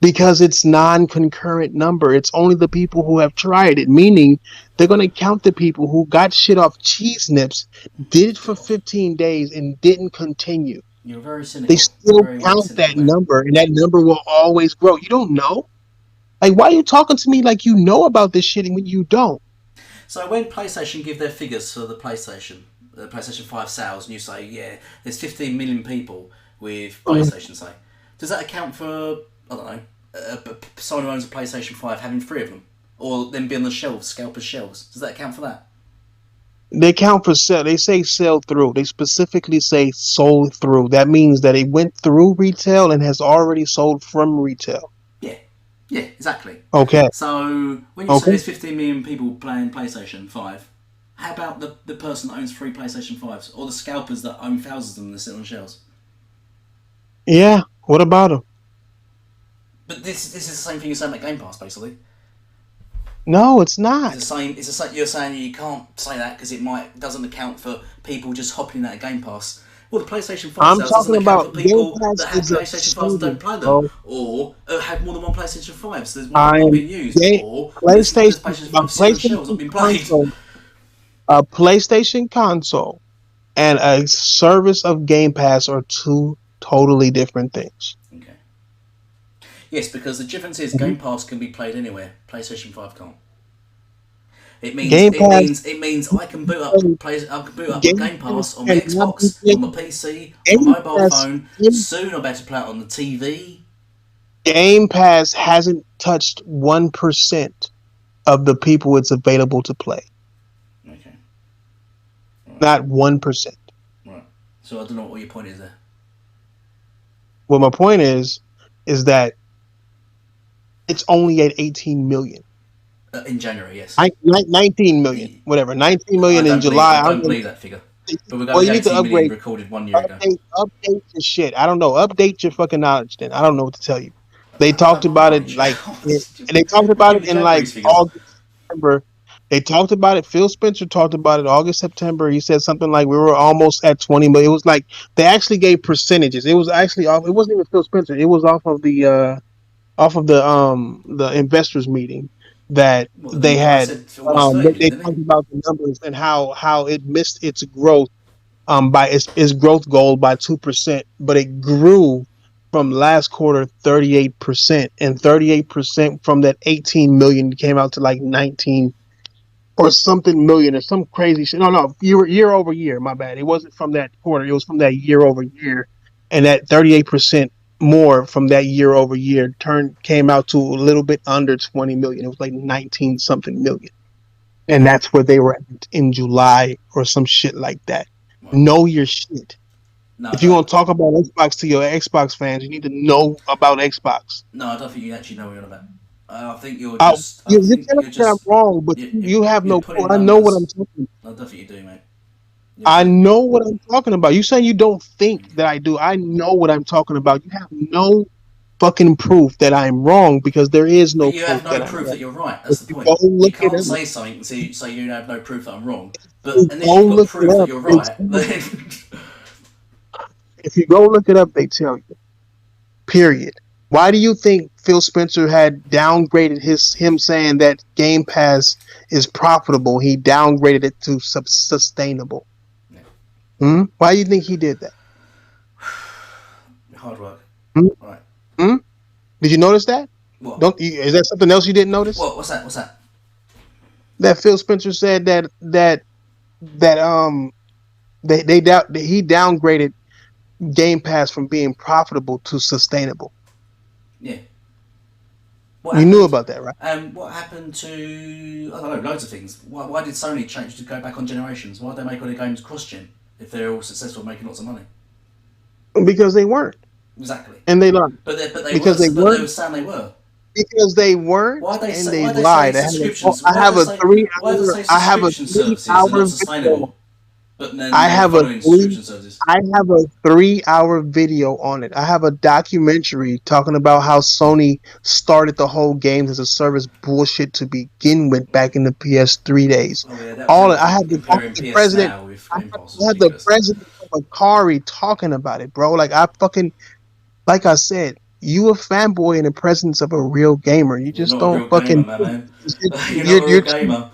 C: because it's non-concurrent number. It's only the people who have tried it, meaning they're going to count the people who got shit off cheese nips, did it for
A: God,
C: 15 days and didn't continue.
A: you're very
C: They
A: cynical. You're a
C: still
A: very, very
C: count
A: cynical
C: that
A: man.
C: number and that number will always grow. You don't know? Like, why are you talking to me like you know about this shit when you don't?
A: So when PlayStation give their figures for the PlayStation 5 sales, and you say, yeah, there's 15 million people with PlayStation, say, does that account for, I don't know, someone who owns a PlayStation 5 having 3 of them? Or them be on the shelves, scalpers' shelves? Does that account for that?
C: They count for sell. They say sell through. They specifically say sold through. That means that it went through retail and has already sold from retail.
A: Yeah. Yeah, exactly.
C: Okay.
A: So when you say
C: Okay.
A: there's 15 million people playing PlayStation 5, how about the person that owns 3 PlayStation 5s? Or the scalpers that own thousands of them that sit on shelves?
C: Yeah. What about them?
A: But this is the same thing you're saying about Game Pass, basically.
C: No, it's
A: It's the
C: not.
A: same. It's the same. You're saying you can't say that because it doesn't account for people just hopping out of Game Pass. Well, the PlayStation 5
C: I'm
A: sales doesn't
C: talking
A: account
C: about
A: for
C: Game
A: people
C: Pass
A: that have
C: is a
A: PlayStation 5s and
C: service,
A: don't play them,
C: bro.
A: or have more than one PlayStation 5, so there's more not
C: I'm
A: being used,
C: game
A: or there's
C: PlayStation.
A: PlayStation
C: A
A: 5 sitting on shelves not
C: PlayStation
A: being played.
C: console. A PlayStation console and a service of Game Pass are two totally different things.
A: Okay. Yes, because the difference is
C: Mhm.
A: Game Pass can be played anywhere. PlayStation 5 can't. It means
C: Game
A: it
C: Pass.
A: means it means I can boot up I can boot up my
C: Game
A: Game
C: Pass
A: Pass on my
C: cannot be
A: Xbox, on my
C: played.
A: PC, on
C: Game
A: my mobile
C: Pass.
A: phone.
C: Game,
A: Soon I'll be able to play it on the TV.
C: Game Pass hasn't touched 1% of the people it's available to play.
A: Okay. Right.
C: Not 1%.
A: Right. So I don't know what your point is there.
C: Well, my point is that it's only at 18 million.
A: In January, yes.
C: 19 million, whatever. 19 million in
A: I
C: July.
A: don't believe that figure. But we're
C: Well,
A: going
C: you need to
A: 18 million
C: upgrade.
A: recorded 1 year ago.
C: Update your shit. I don't know. Update your fucking knowledge. Then I don't know what to tell you. They
A: I don't
C: talked
A: have my
C: about it
A: knowledge.
C: like, and they talked
A: You
C: about
A: give
C: it
A: me
C: in like
A: January's figures.
C: August, September. They talked about it. Phil Spencer talked about it August, September. He said something like we were almost at 20 million. It was like they actually gave percentages. It was actually off. It wasn't even Phil Spencer. It was off of the investors meeting that
A: Well,
C: they
A: the guy
C: had.
A: said almost 30
C: They
A: million, didn't he?
C: talked about the numbers and how it missed its growth by its growth goal by 2%, but it grew from last quarter 38%, and 38% from that 18 million came out to like 19 or something million or some crazy shit. No, year over year. My bad. It wasn't from that quarter. It was from that year over year, and that 38% more from that year over year came out to a little bit under 20 million. It was like 19 something million, and that's where they were at in July or some shit like that.
A: Right.
C: Know your shit.
A: No, I
C: If you
A: don't.
C: want to talk about Xbox to your Xbox fans, you need to know about Xbox.
A: No, I don't think you actually know what you're on about. I think you're just. I
C: You're
A: think
C: telling
A: you're
C: me that I'm
A: just.
C: wrong, but you have
A: You're
C: no
A: putting
C: clue. I know what I'm
A: numbers.
C: talking.
A: I don't think you do, mate.
C: I know what I'm talking about. You saying you don't think that I do. I know what I'm talking about. You have no fucking proof that I'm wrong because there is
A: But
C: no
A: you have
C: proof
A: no
C: that I'm
A: proof
C: wrong.
A: that you're right.
C: If
A: That's the
C: you go
A: point. You
C: look it
A: can't
C: up,
A: say something and say you have no proof that I'm wrong. But
C: if you
A: unless
C: go
A: you've got
C: look it
A: proof that
C: up,
A: you're
C: they
A: right,
C: tell you.
A: then
C: If you go look it up, they tell you. Period. Why do you think Phil Spencer had downgraded him saying that Game Pass is profitable? He downgraded it to sustainable.
A: Yeah.
C: Why do you think he did that?
A: Hard work.
C: Hmm?
A: All right.
C: Did you notice that?
A: What?
C: Is that something else you didn't notice?
A: What? What's that? What's that?
C: That Phil Spencer said that he downgraded Game Pass from being profitable to sustainable.
A: Yeah.
C: You knew about that, right?
A: What happened to, I don't know, loads of things. Why did Sony change to go back on generations? Why did they make all their games cross-gen if they're all successful making lots of money?
C: Because they weren't.
A: Exactly.
C: And they lied.
A: But they
C: because
A: were.
C: they
A: But
C: weren't.
A: they were saying they were.
C: Because they weren't,
A: Why they
C: and
A: say?
C: they
A: Why they
C: lied.
A: say subscriptions?
C: I have a 3
A: Why do
C: hour.
A: they say
C: I have a
A: subscription
C: 3
A: services are
C: hour
A: not
C: video.
A: sustainable? But then
C: I
A: they're
C: have a
A: following subscription services.
C: I have a 3 hour video on it. I have a documentary talking about how Sony started the whole games as a service bullshit to begin with back in the PS3 days.
A: Oh yeah, that was
C: I have
A: comparing
C: the
A: PS
C: president.
A: now with
C: I
A: Game Pass.
C: had the president of Akari talking about it, bro. Like I said, you a fanboy in the presence of a real gamer. You
A: You're
C: just
A: not a
C: don't
A: real gamer,
C: fucking.
A: my man. You're not a
C: You're
A: real gamer.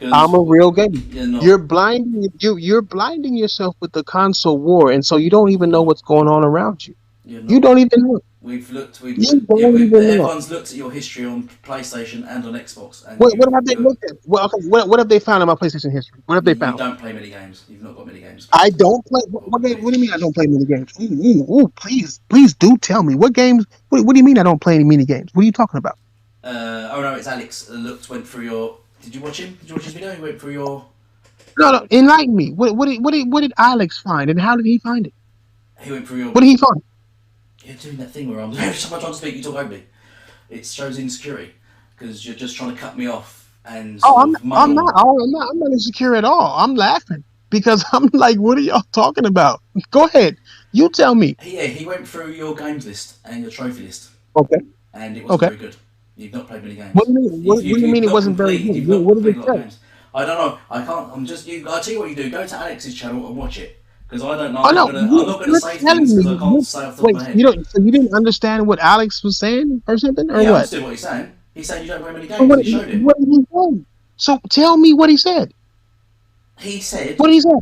C: I'm a real gamer.
A: You're not.
C: You're blinding yourself with the console war, and so you don't even know what's going on around you.
A: You're
C: You
A: not.
C: don't even know.
A: We've looked.
C: You don't even know.
A: Everyone's looked at your history on PlayStation and on Xbox. And
C: What have they looked at? What have they found in my PlayStation history? What have they
A: You
C: found?
A: don't play many games. You've not got many games.
C: I don't play. What do you mean I don't play mini games? Ooh, please do tell me what games. What do you mean I don't play any mini games? What are you talking about?
A: Oh no, it's Alex. Went through your. Did you watch him? Did you watch his video? He went through your.
C: No, enlighten me. What did Alex find, and how did he find it?
A: He went through your.
C: What did he find?
A: You're doing that thing where every time I try to speak, you talk over me. It shows insecurity because you're just trying to cut me off and.
C: I'm not insecure at all. I'm laughing because I'm like, what are y'all talking about? Go ahead, you tell me.
A: Yeah, he went through your games list and your trophy list.
C: Okay.
A: And it wasn't very good. You've not played many games.
C: What do you mean? What do you mean it wasn't very good?
A: You've not
C: What
A: played
C: did
A: a
C: it
A: lot of
C: say?
A: games. I don't know. I can't. I'm just. I'll tell you what you do. Go to Alex's channel and watch it because I don't know.
C: Oh no,
A: I'm not gonna say things because I can't say off the top of my head.
C: So you didn't understand what Alex was saying or something, or
A: Yeah, I
C: what?
A: understood what he's saying. He's saying you don't play many games. He showed it.
C: What did he say? So tell me what he said.
A: He said.
C: What he said?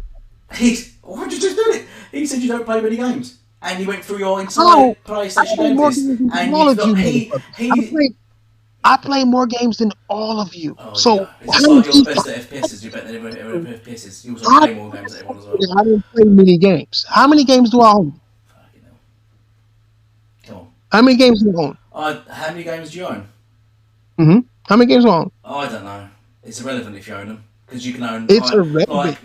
A: Why'd you just do it? He said you don't play many games, and he went through your entire PlayStation game list, and
C: I play more games than all of you.
A: Oh,
C: so
A: yeah. It's just like you're the best at FPSs. You're better than everyone at FPSs. You also play more games than everyone as well.
C: I didn't play many games. How many games do I own?
A: Fucking hell. Come on.
C: How many games do you own?
A: How many games do you own?
C: How many games do I own?
A: Oh, I don't know. It's irrelevant if you own them because you can own.
C: It's irrelevant.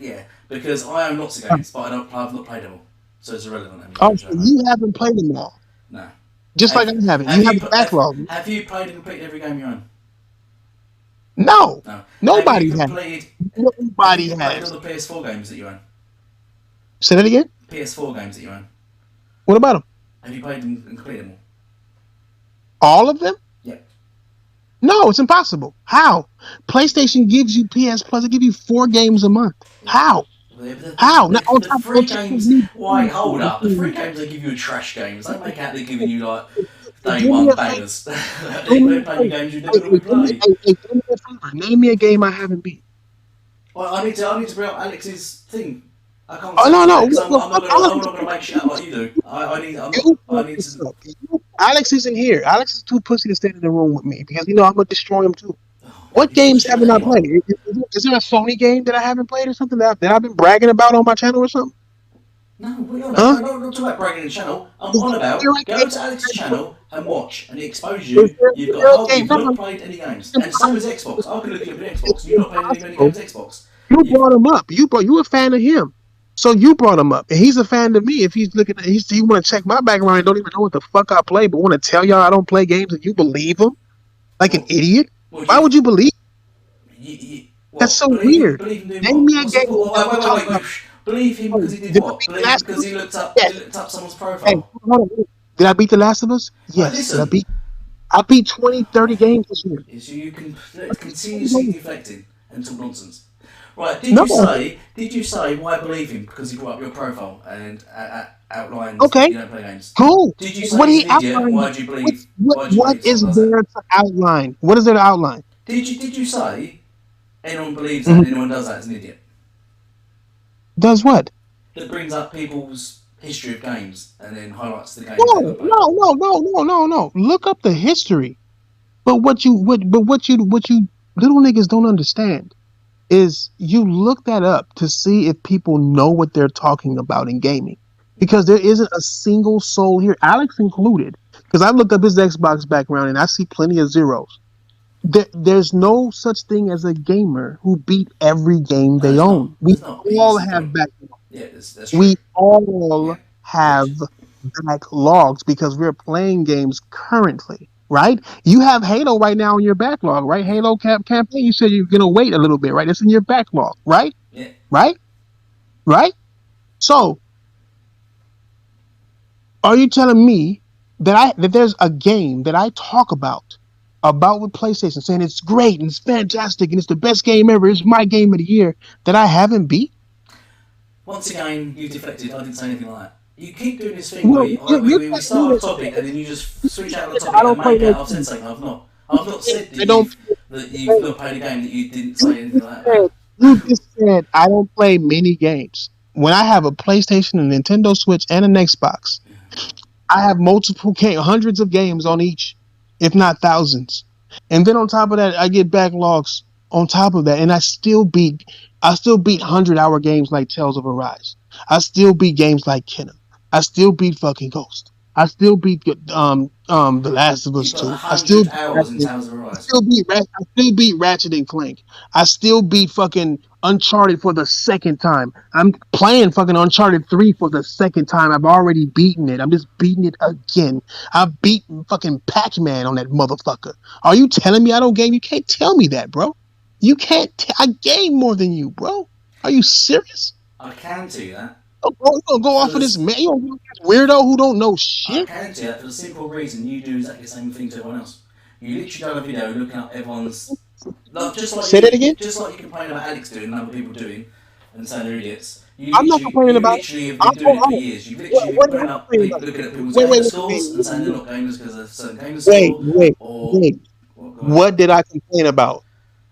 A: Because I own lots of games, but I've not played them all, so it's irrelevant.
C: Oh, so you haven't played them all.
A: No.
C: Just like I haven't. You have a backlog.
A: Have you played and completed every game you own?
C: No. Nobody has.
A: Nobody has. Played all the PS4 games that you own?
C: Say that again?
A: PS4 games that you own.
C: What about them?
A: Have you played them and completed them
C: all? All of them?
A: Yeah.
C: No, it's impossible. How? PlayStation gives you PS Plus. It gives you 4 games a month. How? How?
A: The free games. Why? Hold up. The free games they give you are trash games. They make out they're giving you like day one bangers. They're playing games you never really play.
C: Name me a game I haven't beat.
A: Well, I need to bring up Alex's thing. I can't.
C: Oh no!
A: I'm not gonna make shit up like you do. I need to.
C: Alex isn't here. Alex is too pussy to stay in the room with me because I'm gonna destroy him too. What games haven't I played? Is there a Sony game that I haven't played or something that I've been bragging about on my channel or something?
A: No, we're not talking about bragging the channel. I'm on about go to Alex's channel and watch, and it exposes you. You've not played any games, and so is Xbox. I can look at Xbox. You've not played any games Xbox.
C: You brought him up. You a fan of him, so you brought him up, and he's a fan of me. If he's looking, he want to check my background and don't even know what the fuck I play, but want to tell y'all I don't play games, and you believe him like an idiot. Why would you believe? That's so weird. Name me a game.
A: Wait. Believe him because he did what? Believe him because he looked up someone's profile.
C: Hey, did I beat The Last of Us? Yes. I beat 20, 30 games this year.
A: So you can continuously deflecting and talk nonsense. Right,
C: No.
A: did you say why believe him? Because he brought up your profile and outlined that
C: Okay.
A: you don't play games.
C: Cool.
A: Did you say
C: What
A: he's
C: he
A: an idiot? And
C: outlined.
A: why do you believe? Why do you
C: What
A: believe
C: is
A: someone does that?
C: there to outline? What is there to outline?
A: Did you say anyone believes that
C: Mm-hmm.
A: and anyone does that is an idiot?
C: Does what?
A: That brings up people's history of games and then highlights the games they've
C: No,
A: not played.
C: no, no, no, no, no, no. Look up the history. But what you little niggas don't understand is you look that up to see if people know what they're talking about in gaming. Because there isn't a single soul here, Alex included. Because I looked up his Xbox background and I see plenty of zeros. There's no such thing as a gamer who beat every game
A: No,
C: they
A: there's
C: own.
A: not.
C: We
A: There's not.
C: all
A: Here's the
C: have
A: problem.
C: backlogs.
A: Yeah, that's true.
C: We all
A: Yeah,
C: have
A: agreed.
C: backlogs because we're playing games currently, right? You have Halo right now in your backlog, right?
A: Yeah,
C: Halo campaign. You said you're gonna wait a little bit, right? It's in your backlog, right?
A: yeah.
C: Right? Right? So, are you telling me that there's a game that I talk about with PlayStation, saying it's great and it's fantastic and it's the best game ever, it's my game of the year that I haven't beat?
A: Once again, you deflected. I didn't say anything like that. You keep doing this thing where
C: Well, you
A: we
C: can't do
A: start a
C: this.
A: topic and then you just switch out of the
C: I
A: topic and
C: don't play
A: make
C: no
A: out I've said
C: games.
A: something. I've not. I've not said
C: I don't.
A: that you've not played a game that you didn't
C: You
A: say anything
C: just
A: like
C: said,
A: that.
C: you just said I don't play many games. When I have a PlayStation, a Nintendo Switch, and an Xbox, I have multiple hundreds of games on each, if not thousands. And then on top of that, I get backlogs on top of that, and I still beat 100-hour games like Tales of Arise. I still beat games like Kenna. I still beat fucking Ghost. I still beat The Last of
A: You
C: Us
A: put a
C: 2. I still
A: hundred
C: beat
A: hours in
C: Ratchet.
A: Tales of Arise.
C: I still beat Ratchet and Clank. I still beat fucking Uncharted for the second time. I'm playing fucking Uncharted 3 for the second time. I've already beaten it. I'm just beating it again. I've beaten fucking Pac-Man on that motherfucker. Are you telling me I don't game? You can't tell me that, bro. You can't. I game more than you, bro. Are you serious?
A: I can tell you that
C: You gonna go
A: for
C: off of this
A: this.
C: man? You gonna go off this weirdo who don't know
A: I
C: shit?
A: can tell you that for the simple reason you do exactly the same thing to everyone else. You literally done a video looking up everyone's like
C: Say that again.
A: just like you complain about Alex doing and other people doing and saying they're idiots.
C: I'm not complaining
A: You
C: about it.
A: literally have
C: I'm,
A: been doing it for
C: oh,
A: years. You've literally been
C: what did I
A: putting up
C: complain about?
A: looking at people's
C: Wait,
A: gamer
C: wait, wait,
A: scores and saying they're not gamers because of a certain gamer
C: wait,
A: score
C: wait,
A: or
C: wait.
A: what go on.
C: What did I complain about?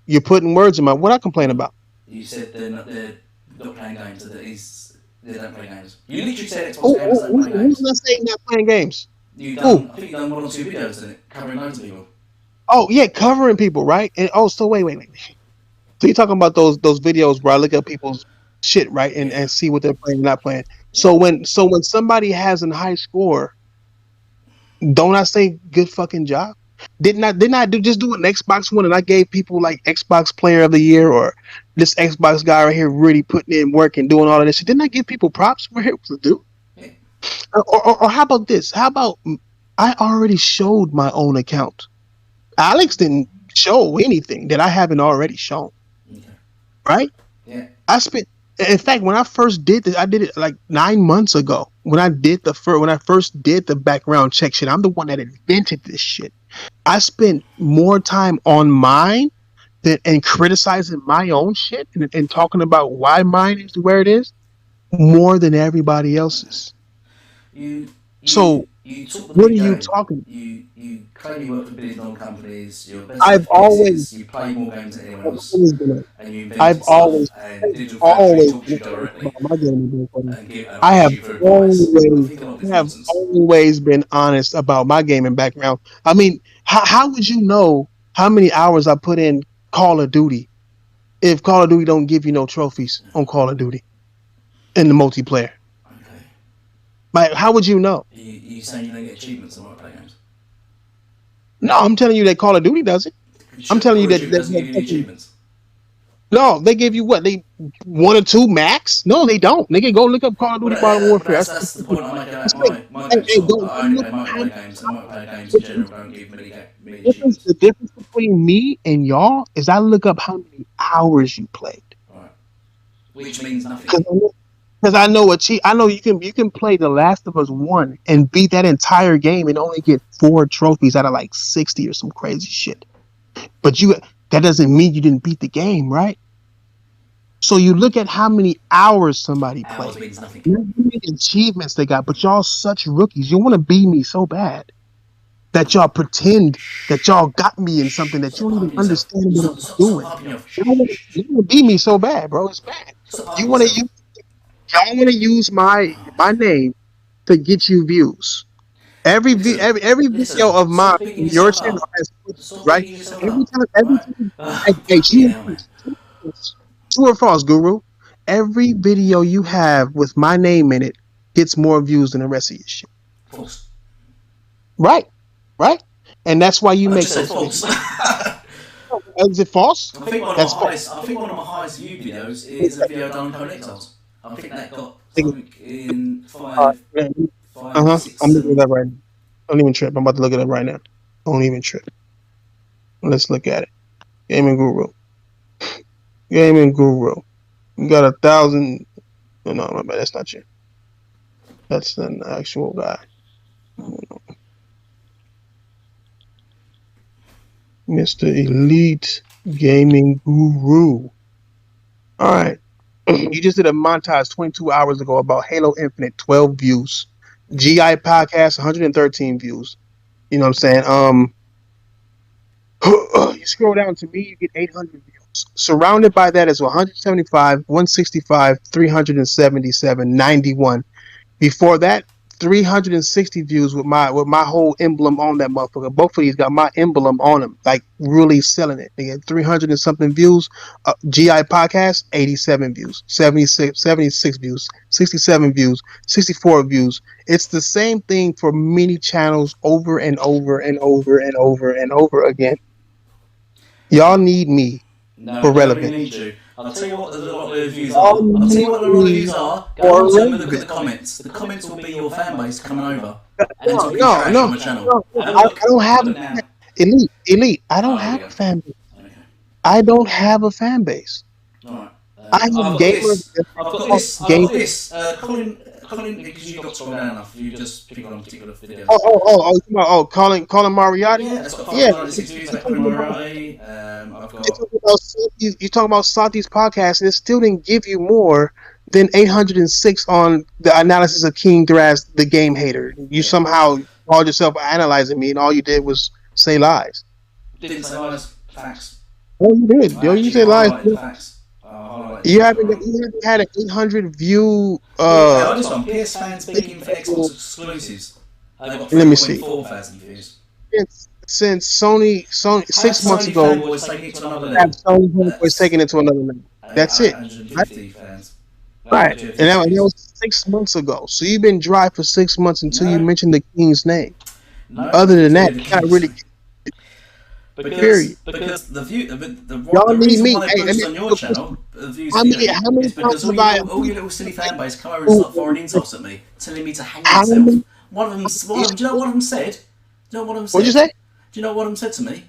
C: You're putting words in my. What I complain
A: Well,
C: about?
A: you said they're not playing games. They don't play games. You literally said Xbox
C: Who,
A: gamers don't play
C: who's
A: games.
C: not saying not playing games? Who?
A: I think you done one or two videos in it covering loads of people.
C: Oh yeah, covering people, right? And oh, so wait. So you're talking about those videos where I look at people's shit, right,
A: Yeah,
C: and see what they're playing and not playing.
A: yeah.
C: So when somebody has a high score, don't I say good fucking job? Didn't I do an Xbox one and I gave people like Xbox Player of the Year or this Xbox guy right here really putting in work and doing all of this shit? Didn't I give people props for it to do?
A: Yeah.
C: Or how about this? How about I already showed my own account. Alex didn't show anything that I haven't already shown,
A: Okay.
C: right?
A: Yeah.
C: I spent, in fact, when I first did this, I did it like 9 months ago. When I first did the background check shit, I'm the one that invented this shit. I spent more time on mine and criticizing my own shit and talking about why mine is where it is more than everybody else's.
A: You
C: So
A: you took the
C: what
A: big
C: are you
A: game.
C: talking?
A: You claim you work for billion-dollar companies. You're best
C: I've always,
A: FPSs. You play more games than anyone
C: I've
A: else,
C: always been,
A: and you
C: I've
A: invented stuff.
C: always,
A: And Digital Factory
C: always
A: talks to
C: been
A: you
C: honest
A: directly
C: about my gaming being funny.
A: and
C: I
A: push
C: have
A: you for advice. I
C: always,
A: think a lot of
C: I
A: it's
C: have
A: nonsense.
C: always been honest about my gaming background. I mean, how would you know how many hours I put in Call of Duty if Call of Duty don't give you no trophies on Call of Duty in the multiplayer?
A: Okay.
C: Like, how would you know?
A: You saying you don't get achievements on play games?
C: No, I'm telling you that Call of Duty doesn't. I'm telling you
A: Call of
C: that,
A: Duty
C: that,
A: doesn't
C: that
A: give you any
C: fucking,
A: achievements.
C: no, they give you what? They one or two max? No, they don't. They can go look up Call of
A: Well,
C: Duty Modern Warfare.
A: that's the point I'm making about
C: Hey,
A: my game
C: hey,
A: store.
C: go
A: I only
C: look
A: play
C: how
A: multiplayer games, and multiplayer games in
C: the
A: general don't give many
C: difference,
A: achievements.
C: the difference between me and y'all is I look up how many hours you played.
A: Right. Which means nothing.
C: Because I know you can play The Last of Us 1 and beat that entire game and only get 4 trophies out of like 60 or some crazy shit. But that doesn't mean you didn't beat the game, right? So you look at how many hours somebody
A: Hours
C: played,
A: means nothing.
C: not how many achievements they got, but y'all such rookies. You want to be me so bad that y'all pretend that y'all got me in something that you
A: Stop
C: don't even
A: hyping yourself.
C: understand what I'm
A: Stop
C: doing.
A: hyping yourself.
C: You want to be me so bad, bro. It's bad.
A: Stop
C: You
A: hyping
C: want to
A: yourself.
C: use y'all want to use my name to get you views.
A: Listen,
C: Every video of mine
A: stop bigging
C: on your
A: yourself
C: channel
A: up.
C: has
A: Stop
C: right.
A: bigging yourself
C: Every
A: up.
C: time,
A: Right?
C: hey,
A: Fucking hell, man.
C: true or false, Guru? Every video you have with my name in it gets more views than the rest of your shit.
A: False.
C: Right, right, and that's why you
A: I
C: make
A: just said
C: those
A: false.
C: videos. Is it false?
A: I think
C: That's false.
A: one of my highest viewed videos is a video done on Cone Exiles. I think that got something in five, six,
C: I'm looking
A: seven.
C: it up right now. Don't even trip. I'm about to look it up right now. Don't even trip. Let's look at it. Gaming Guru. Gaming Guru. You got 1,000. No, my bad. That's not you. That's an actual guy. Mr. Elite Gaming Guru. All right. You just did a montage 22 hours ago about Halo Infinite, 12 views. GI Podcast, 113 views. You know what I'm saying? You scroll down to me, you get 800 views. Surrounded by that is 175, 165, 377, 91. Before that, 360 views with my whole emblem on that motherfucker. Both of these got my emblem on them, like really selling it. They get 300 and something views. GI Podcast, 87 views, 76 views, 67 views, 64 views. It's the same thing for many channels over and over and over and over and over again. Y'all need me
A: No,
C: for
A: nobody
C: relevant.
A: needs you. I'll tell you what a lot of the reviews
C: Y'all
A: are. I'll tell you
C: need
A: what a lot of
C: me
A: reviews are. Go
C: for
A: on to them and look at
C: relevant.
A: the comments. The comments will be your fan base coming over and talking
C: No,
A: trash
C: no,
A: on the channel.
C: no.
A: Have a
C: I
A: look.
C: don't have
A: Have a look now.
C: elite. I don't
A: Oh, here we
C: have a
A: go.
C: fan base.
A: Okay.
C: I don't have a fan base.
A: Alright.
C: I have
A: I've got
C: gamers.
A: this. I've got this. I've got this. Colin, because you got scrolled down enough, you just pick on a particular video.
C: Calling Moriarty.
A: Yeah, that's got
C: Yeah.
A: 596 views. That Colin Moriarty. I've got.
C: You talking about Sati's podcast, and it still didn't give you more than 806 on the analysis of King Thrash, the game hater. You somehow called yourself analyzing me, and all you did was say lies.
A: Didn't say lies. Facts.
C: Oh, you did.
A: I
C: You
A: actually
C: say lies.
A: highlighted the facts. Highlighted the
C: You
A: facts.
C: haven't had an 800 view.
A: Yeah, like this one. PS fans begging for Xbox exclusives. They got
C: Let me see.
A: 3.4 thousand views.
C: Since Sony 6 months
A: Sony
C: ago,
A: Fanboy's taking it to another
C: have
A: level.
C: Sony was taking it to another level. That's it.
A: 850 fans.
C: Right. And that was 6 months ago. So you've been dry for 6 months until you mentioned the King's name.
A: No,
C: Other than that, you not really. Period.
A: Because the
C: Y'all need
A: reason
C: me.
A: why they
C: Hey,
A: boost on your channel, the views
C: how many
A: is because
C: times have
A: all your little silly fan base come over and start firing insults at me, telling me to hang myself. One of them, do you know what of them said? Do you know what of them said?
C: What'd you say?
A: Do you know what of them said to me?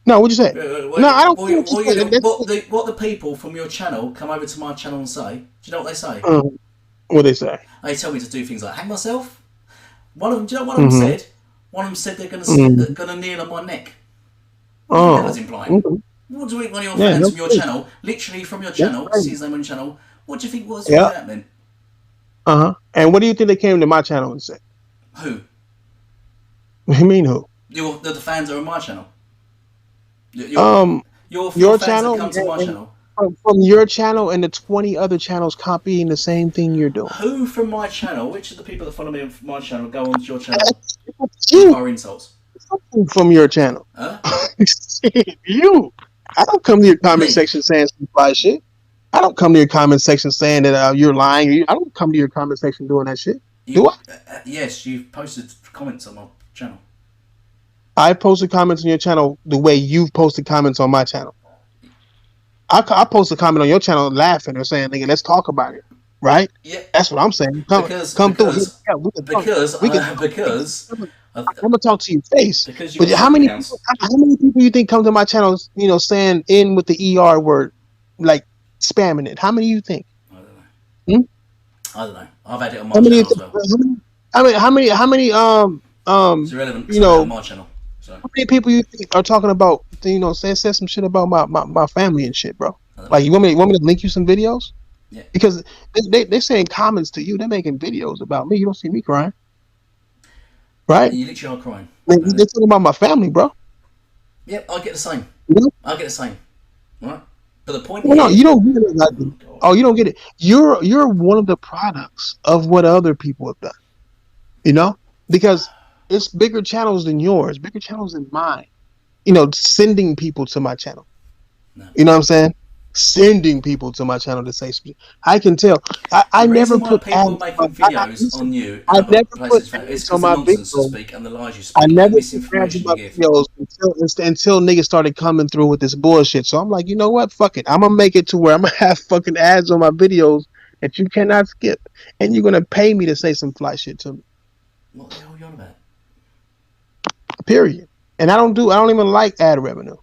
C: No, what'd you say? No, I don't care
A: What the people from your channel come over to my channel and say? Do you know what they say?
C: What they say?
A: They tell me to do things like hang myself. One of them, do you know what one of them said? One of them said they're going to kneel on my neck. What was implying? What do you think one of your fans from your channel, literally from your channel, see his name on your channel, what do you think was happening?
C: And what do you think they came to my channel and said?
A: Who?
C: What do you mean who?
A: The fans are on my channel. Your fans
C: channel
A: that come to my channel.
C: From your channel and the 20 other channels copying the same thing you're doing.
A: Who from my channel, which of the people that follow me on my channel go onto your channel? Our insults.
C: From your channel.
A: Huh?
C: You. I don't come to your comment section saying some fly shit. I don't come to your comment section saying that you're lying. I don't come to your comment section doing that shit. Do I?
A: Yes, you've posted comments on my channel.
C: I posted comments on your channel the way you've posted comments on my channel. I post a comment on your channel laughing or saying, "Nigga, let's talk about it." Right?
A: Yeah.
C: That's what I'm saying. Come through. Yeah, I'm gonna talk to your face. But how many people you think come to my channel, saying in with the ER word, like spamming it? How many you think?
A: I don't know. I don't know. I've had it on my channel as well.
C: How many
A: it's irrelevant. On my channel. So.
C: How many people you think are talking about? Said some shit about my family and shit, bro? Like, you want me to link you some videos?
A: Yeah.
C: Because they're saying comments to you. They're making videos about me. You don't see me crying, right?
A: And you literally are crying.
C: They're talking about my family, bro.
A: Yep, I get the same.
C: You know?
A: I get the same. Right? But the point
C: No, you
A: is,
C: don't get it. Like,
A: oh god,
C: oh, you don't get it. You're one of the products of what other people have done. You know, because it's bigger channels than yours, bigger channels than mine. You know, sending people to my channel.
A: no.
C: You know what I'm saying? Sending people to my channel to say something. I can tell. I
A: The
C: never
A: reason why
C: put
A: people are
C: ads.
A: making videos
C: Listen,
A: on you and
C: I
A: other
C: never put
A: places is
C: ads on
A: because the
C: my
A: nonsense you
C: videos.
A: speak and the lies you
C: I
A: speak and the
C: never put ads on
A: misinformation
C: my
A: you give.
C: videos until niggas started coming through with this bullshit. So I'm like, you know what? Fuck it. I'm gonna make it to where I'm gonna have fucking ads on my videos that you cannot skip, and you're gonna pay me to say some fly shit to me.
A: What the hell are you on about?
C: Period. And I don't even like ad revenue.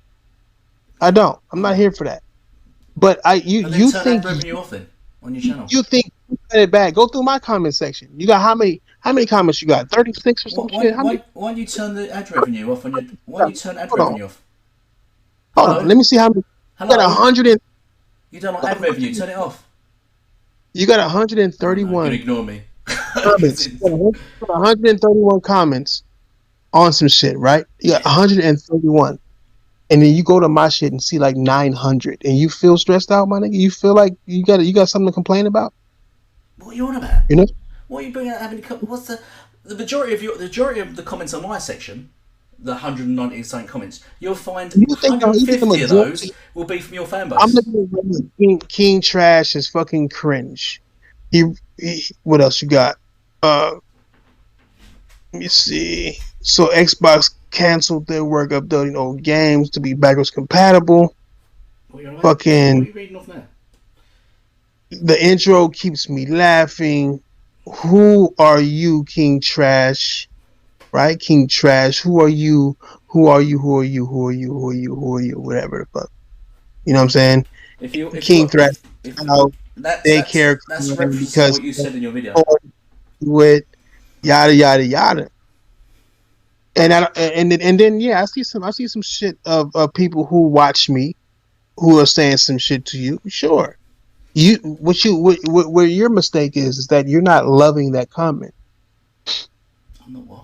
C: I don't. I'm not
A: Alright.
C: here for that. But
A: But then
C: you
A: turn ad
C: think
A: revenue off then on your channel.
C: you cut it back. Go through my comment section. You got how many comments you got? 36 or some shit? How many?
A: Why don't you turn the ad revenue off on your? Why don't you turn ad
C: Hold on.
A: revenue off?
C: Hold on.
A: Hello,
C: Let me see how many. You got
A: hello.
C: 100 and
A: You don't like ad revenue? Turn it off.
C: you got
A: Oh no, you can
C: 131
A: ignore me.
C: comments. You got 131 comments on some shit, right? You got
A: Yeah.
C: 131. And then you go to my shit and see like 900 and you feel stressed out, my nigga? You feel like you got something to complain about?
A: What are you on about?
C: You know?
A: What are you bringing out? Having what's the majority of the comments on my section? The 190 something comments, you'll find
C: You think the
A: 150 of those
C: majority?
A: will be from your fan
C: I'm
A: base.
C: looking at King Trash is fucking cringe. What else you got? Let me see. So Xbox canceled their work updating old games to be backwards compatible.
A: What are you on about? What are
C: Fucking
A: you reading off now?
C: the intro keeps me laughing. Who are you, King Trash? Right, King Trash. Who are you? Who are you? Who are you? Who are you? Who are you? Who are you? Whatever the fuck. You know what I'm saying?
A: If you
C: King Thrash
A: if
C: out daycare
A: that's references to
C: because
A: what you said in your video.
C: with yada yada yada. And then yeah, I see some shit of people who watch me who are saying some shit to you. Sure, where your mistake is that you're not loving that comment.
A: I'm not what?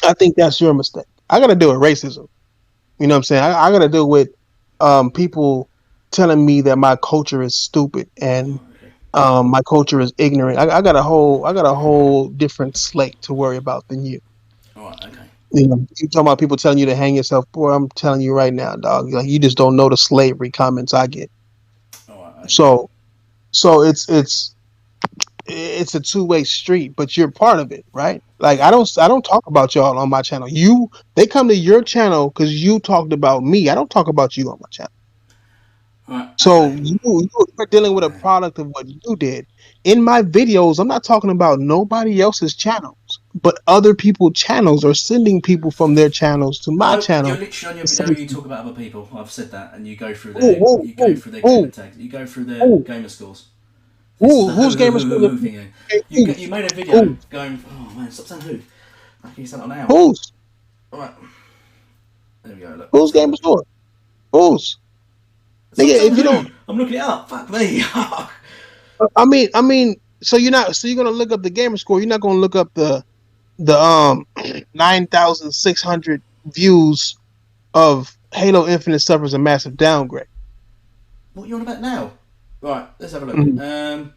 C: I think that's your mistake. I got to deal with racism. You know what I'm saying? I got to deal with people telling me that my culture is stupid and
A: Oh, okay.
C: my culture is ignorant. I got a whole different slate to worry about than you.
A: All right. Okay.
C: You know, you talking about people telling you to hang yourself. Boy, I'm telling you right now, dog. Like, you just don't know the slavery comments I get.
A: All right. Okay.
C: So so it's a two-way street, but you're part of it, right? Like,
A: Yeah.
C: I don't talk about y'all on my channel. They come to your channel because you talked about me. I don't talk about you on my channel.
A: All right.
C: So
A: Okay.
C: you're dealing with a
A: Man.
C: product of what you did. In my videos, I'm not talking about nobody else's channels, but other people's channels or sending people from their channels to my
A: No, you're
C: channel.
A: literally on your
C: To
A: video.
C: say,
A: You talk about other people. I've said that, and
C: ooh, ooh, ooh,
A: their gamer
C: ooh,
A: tags. You go through their
C: ooh,
A: gamer scores. This is
C: ooh,
A: the
C: whose game is
A: who thing.
C: ooh,
A: You made a video
C: ooh,
A: going. Oh man, stop saying who. I can use that on now.
C: whose
A: All right. There we go. Look.
C: whose game is yours? Whose?
A: Stop
C: Nigga,
A: saying
C: if you don't,
A: who. I'm looking it up. Fuck me.
C: so you're gonna look up the gamer score. You're not gonna look up the 9,600 views of Halo Infinite suffers a massive downgrade.
A: What are you on about now? Right. Let's have a look.
C: Mm-hmm.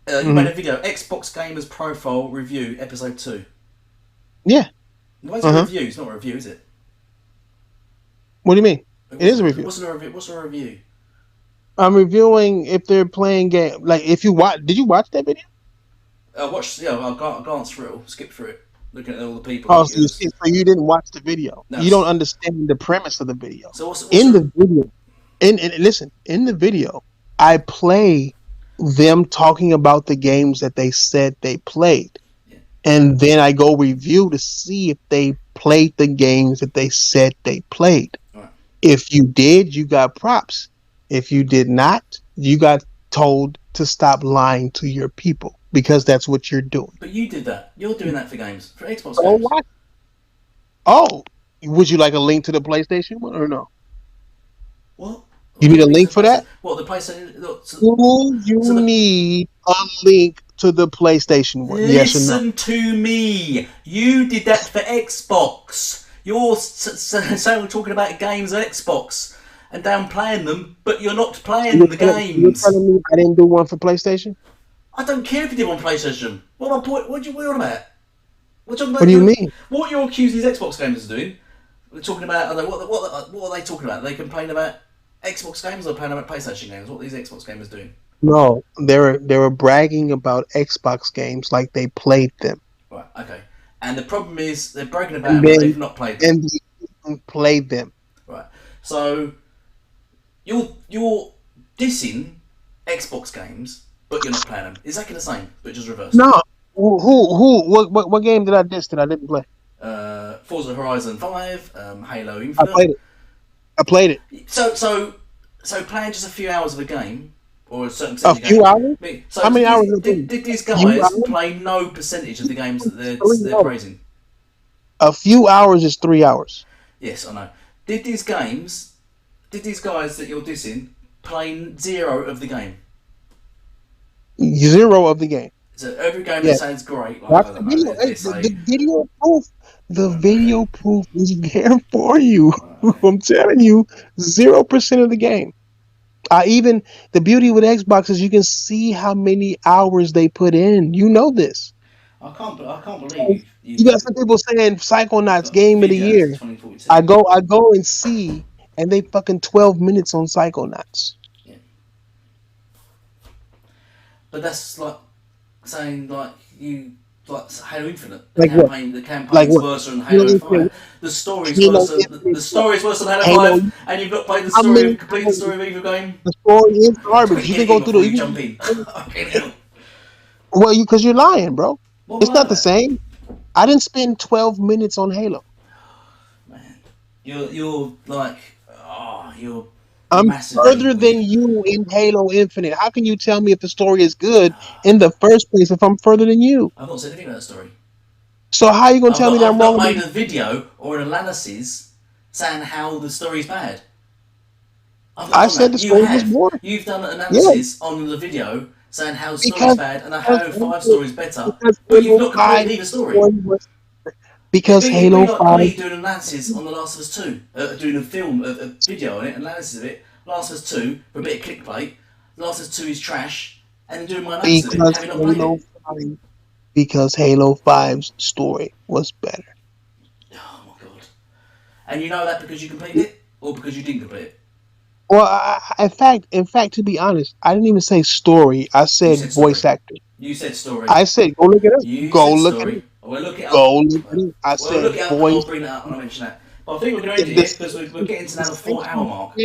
A: You made
C: Mm-hmm.
A: a video. Xbox Gamers Profile Review Episode 2.
C: Yeah.
A: Why is it a
C: Uh-huh.
A: review? It's not a review, is it?
C: What do you mean?
A: It
C: It is a
A: wasn't.
C: review.
A: What's a review? What's a review?
C: I'm reviewing if they're playing game. Like, if you watch, did you watch that video?
A: I watched. Yeah, I glanced through it. Skipped through it. Looking at all the people.
C: Oh, so you didn't watch the video.
A: No.
C: You don't understand the premise of the video.
A: So what's
C: In
A: a
C: the video, listen, in the video, I play them talking about the games that they said they played.
A: yeah.
C: And then I go review to see if they played the games that they said they played.
A: All right.
C: If you did, you got props. If you did not, you got told to stop lying to your people because that's what you're doing.
A: But you did that. You're doing that for games, for Xbox
C: Oh,
A: games.
C: what? Oh, would you like a link to the PlayStation one or no?
A: What?
C: You need a link for that?
A: What, the PlayStation? Look,
C: Do you
A: so the
C: need a link to the PlayStation one? Yes or no?
A: Listen to me. You did that for Xbox. You're so talking about games on Xbox and downplaying them, but you're not playing the
C: You're
A: games.
C: telling me I didn't do one for PlayStation?
A: I don't care if you did on PlayStation. What am I point? What are you on about? We're talking about
C: What do you mean?
A: What you're accusing these Xbox gamers of doing. We're talking about what are they talking about? They complain about Xbox games or playing about PlayStation games? What are these Xbox gamers doing?
C: No, they were bragging about Xbox games like they played them.
A: Right, okay. And the problem is they're bragging about
C: And
A: them, but
C: then
A: they've not played them.
C: and they didn't play them.
A: Right. So you're dissing Xbox games, but you're not playing them. Exactly the same, but just reversed.
C: No. What game did I diss that I didn't play?
A: Forza Horizon 5, Halo
C: I
A: Infinite.
C: played it.
A: So playing just a few hours of a game, or a certain
C: A
A: percentage of
C: few
A: game.
C: hours?
A: So
C: How many hours
A: did these guys play no percentage of the games that they're praising?
C: A few hours is 3 hours.
A: Yes, I know. Did these guys that you're dissing play zero of the game?
C: Zero of the game.
A: So every game
C: Yeah.
A: that sounds great, like
C: Watch
A: I
C: the
A: don't know,
C: video.
A: they
C: Hey,
A: say,
C: the video proof. The video proof is there for you. I'm telling you, 0% of the game. The beauty with Xbox is you can see how many hours they put in. You know this.
A: I can't believe
C: You got some people saying Psychonauts
A: got
C: game of the
A: videos
C: year.
A: 2042.
C: I go and see, and they fucking 12 minutes on Psychonauts.
A: Yeah. But that's like saying like Halo Infinite.
C: Like what?
A: The campaign's
C: Like what?
A: worse than Halo
C: Halo
A: 5.
C: Infinite.
A: The story's
C: Halo
A: worse than
C: Infinite.
A: the story's worse than Halo
C: Halo-
A: 5, and you've not played the
C: How
A: story,
C: many
A: completed the story of either game.
C: The story is garbage. You can go through
A: Before you jump in.
C: Well, because you're lying, bro.
A: What
C: It's
A: am I
C: not the
A: about?
C: same. I didn't spend 12 minutes on Halo.
A: Man, you're like, you're
C: I'm
A: massively
C: further
A: weird.
C: than you in Halo Infinite. How can you tell me if the story is good in the first place if I'm further than you?
A: I've not said anything about that story.
C: So how are you gonna tell me that I'm
A: I've
C: wrong?
A: not made a video or an analysis saying how the story's bad.
C: I said the story was boring.
A: You've done an analysis on the video saying how the story's bad and the Halo 5 story's better, but you've not completed either story.
C: Because
A: It'd
C: Halo
A: be like
C: 5
A: me doing an analysis on The Last of Us 2, doing a video on it, analysis of it, Last of Us 2, for a bit of clickbait, The Last of Us 2 is trash, and then doing my analysis of it, having not played
C: Halo
A: it.
C: 5 because Halo 5's story was better.
A: Oh my god. And you know that because you completed it, or because you didn't complete it?
C: Well, in fact, to be honest, I didn't even say story. I said voice actor.
A: You said story.
C: I said go look it up. Go look it up.
A: We'll look it up.
C: Go look it up. I
A: We'll
C: said
A: look it up and
C: voice.
A: I'll bring that up when I mention that. But I think we're going to end it here because we're getting to now the 4-hour mark.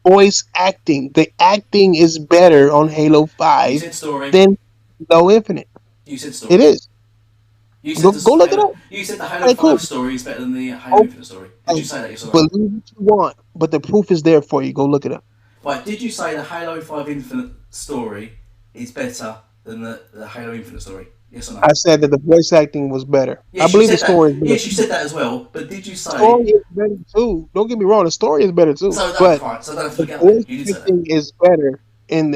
C: Voice acting. The acting is better on Halo 5
A: You said story.
C: than Halo Infinite.
A: You said story.
C: It is.
A: You said
C: Go look it up.
A: You said the Halo 5 story is better than the Halo Infinite story. Did you say that yourself?
C: Believe what you want, but the proof is there for you. Go look it up.
A: Right, did you say the Halo 5 Infinite story is better than the Halo Infinite story? Yes or no?
C: I said that the voice acting was better.
A: Yes,
C: I believe
A: you
C: the
A: said
C: story
A: that.
C: is better.
A: Yes, you said that as well. But did you say...
C: The story is better too. Don't get me wrong. The story is better too.
A: So
C: but
A: fine. So don't
C: the
A: forget
C: voice
A: that. You did say that.
C: acting is better in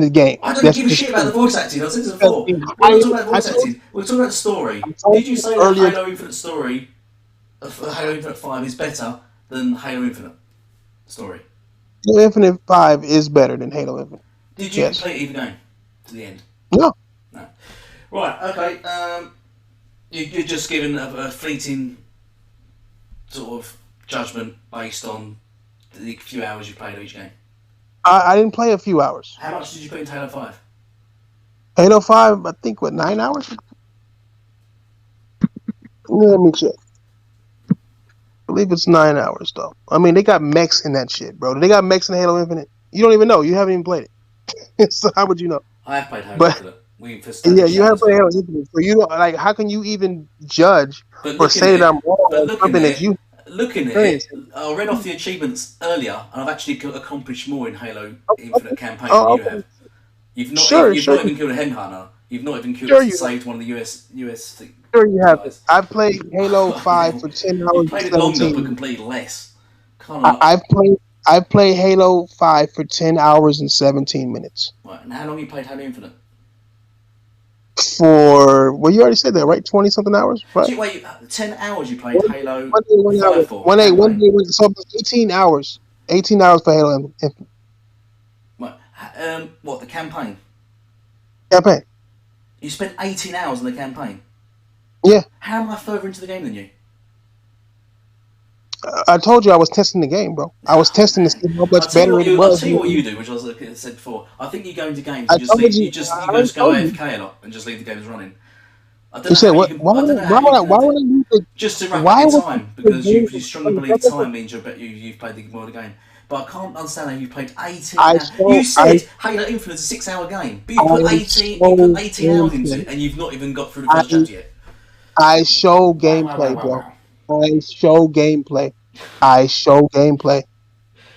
C: the game.
A: I don't give a shit about the voice acting. I said this before. We're not talking about voice acting. We're talking about the story. Did you say the Halo Infinite story of Halo Infinite 5 is better than Halo Infinite story?
C: Halo Infinite 5 is better than Halo Infinite.
A: Did you complete either game to the end?
C: No.
A: No. Right, okay. You're just given a fleeting sort of judgment based on the few hours you played of each game.
C: I didn't play a few hours.
A: How much did you put into Halo 5?
C: Halo 5, I think, 9 hours? Let me check. I believe it's 9 hours, though. I mean, they got mechs in that shit, bro. They got mechs in Halo Infinite. You don't even know. You haven't even played it. So how would you know?
A: I have played Halo Infinite.
C: Yeah, you have played Halo Infinite. So you don't, like, how can you even judge or say that I'm wrong on something that you...
A: Looking at it, I read off the achievements earlier, and I've actually accomplished more in Halo Infinite campaign than you have. You've not even killed a hen hunter. You've not even saved one of the US things.
C: Sure you have. I've played Halo 5 for 10 hours.
A: You played it longer, but completed less.
C: I've I played Halo 5 for 10 hours and 17 minutes.
A: Right, and how long you played Halo Infinite?
C: Well, you already said that, right? 20 something hours, right?
A: So wait, 10 hours you played Halo
C: One day, 1 hour.
A: 5 for
C: One
A: campaign.
C: day, so 18 hours. 18 hours for Halo
A: Right, what, the campaign?
C: campaign.
A: You spent 18 hours in the campaign.
C: Yeah.
A: How am I further into the game than you?
C: I told you I was testing the game, bro. I was
A: Oh
C: testing to
A: man,
C: see how much better it
A: I'll
C: was.
A: tell you what you do, which I said before. I think you go into games
C: I
A: and just
C: told
A: leave.
C: you.
A: You
C: I
A: go
C: already
A: just go
C: told you.
A: AFK a lot and just leave the games running. I don't
C: You
A: know
C: said
A: how you
C: what?
A: can. I don't know how you
C: Why
A: can.
C: would I leave the?
A: Just to rack up
C: Why
A: your
C: would
A: time
C: the
A: because
C: game?
A: you strongly believe time means you've played the more of the game. But I can't understand how you played 18
C: I
A: hours. You
C: show.
A: said Halo Infinite is a 6 hour game, but
C: I
A: you put
C: show
A: 18 hours into
C: gameplay.
A: it and you've not even got through the
C: I
A: first chapter yet.
C: I show
A: Wow, wow, wow,
C: gameplay,
A: wow,
C: bro.
A: wow.
C: I show gameplay. I show gameplay.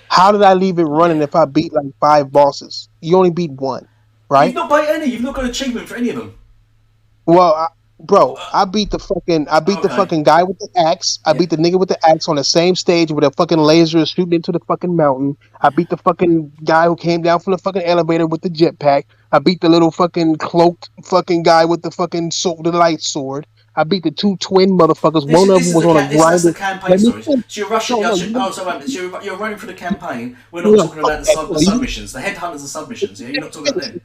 C: How did I leave it running
A: Yeah.
C: if I beat like 5 bosses? You only beat one,
A: You've
C: right?
A: not played any. You've not got an achievement for any of them.
C: Well, bro,
A: Uh,
C: I beat the
A: okay.
C: fucking guy with the axe. I
A: Yeah.
C: beat the nigga with the axe on the same stage with a fucking laser shooting into the fucking mountain. I beat the fucking guy who came down from the fucking elevator with the jetpack. I beat the little fucking cloaked fucking guy with the fucking sword, the light sword. I beat the two twin motherfuckers. One of them was on a
A: That's the
C: grinder.
A: campaign
C: Let me
A: stories.
C: finish.
A: So you're rushing.
C: No, no,
A: Oh, so wait, so you're running through the campaign. We're not
C: no,
A: talking
C: fuck
A: about
C: that.
A: the
C: No,
A: submissions, the headhunters and submissions. Yeah, you're not talking about them.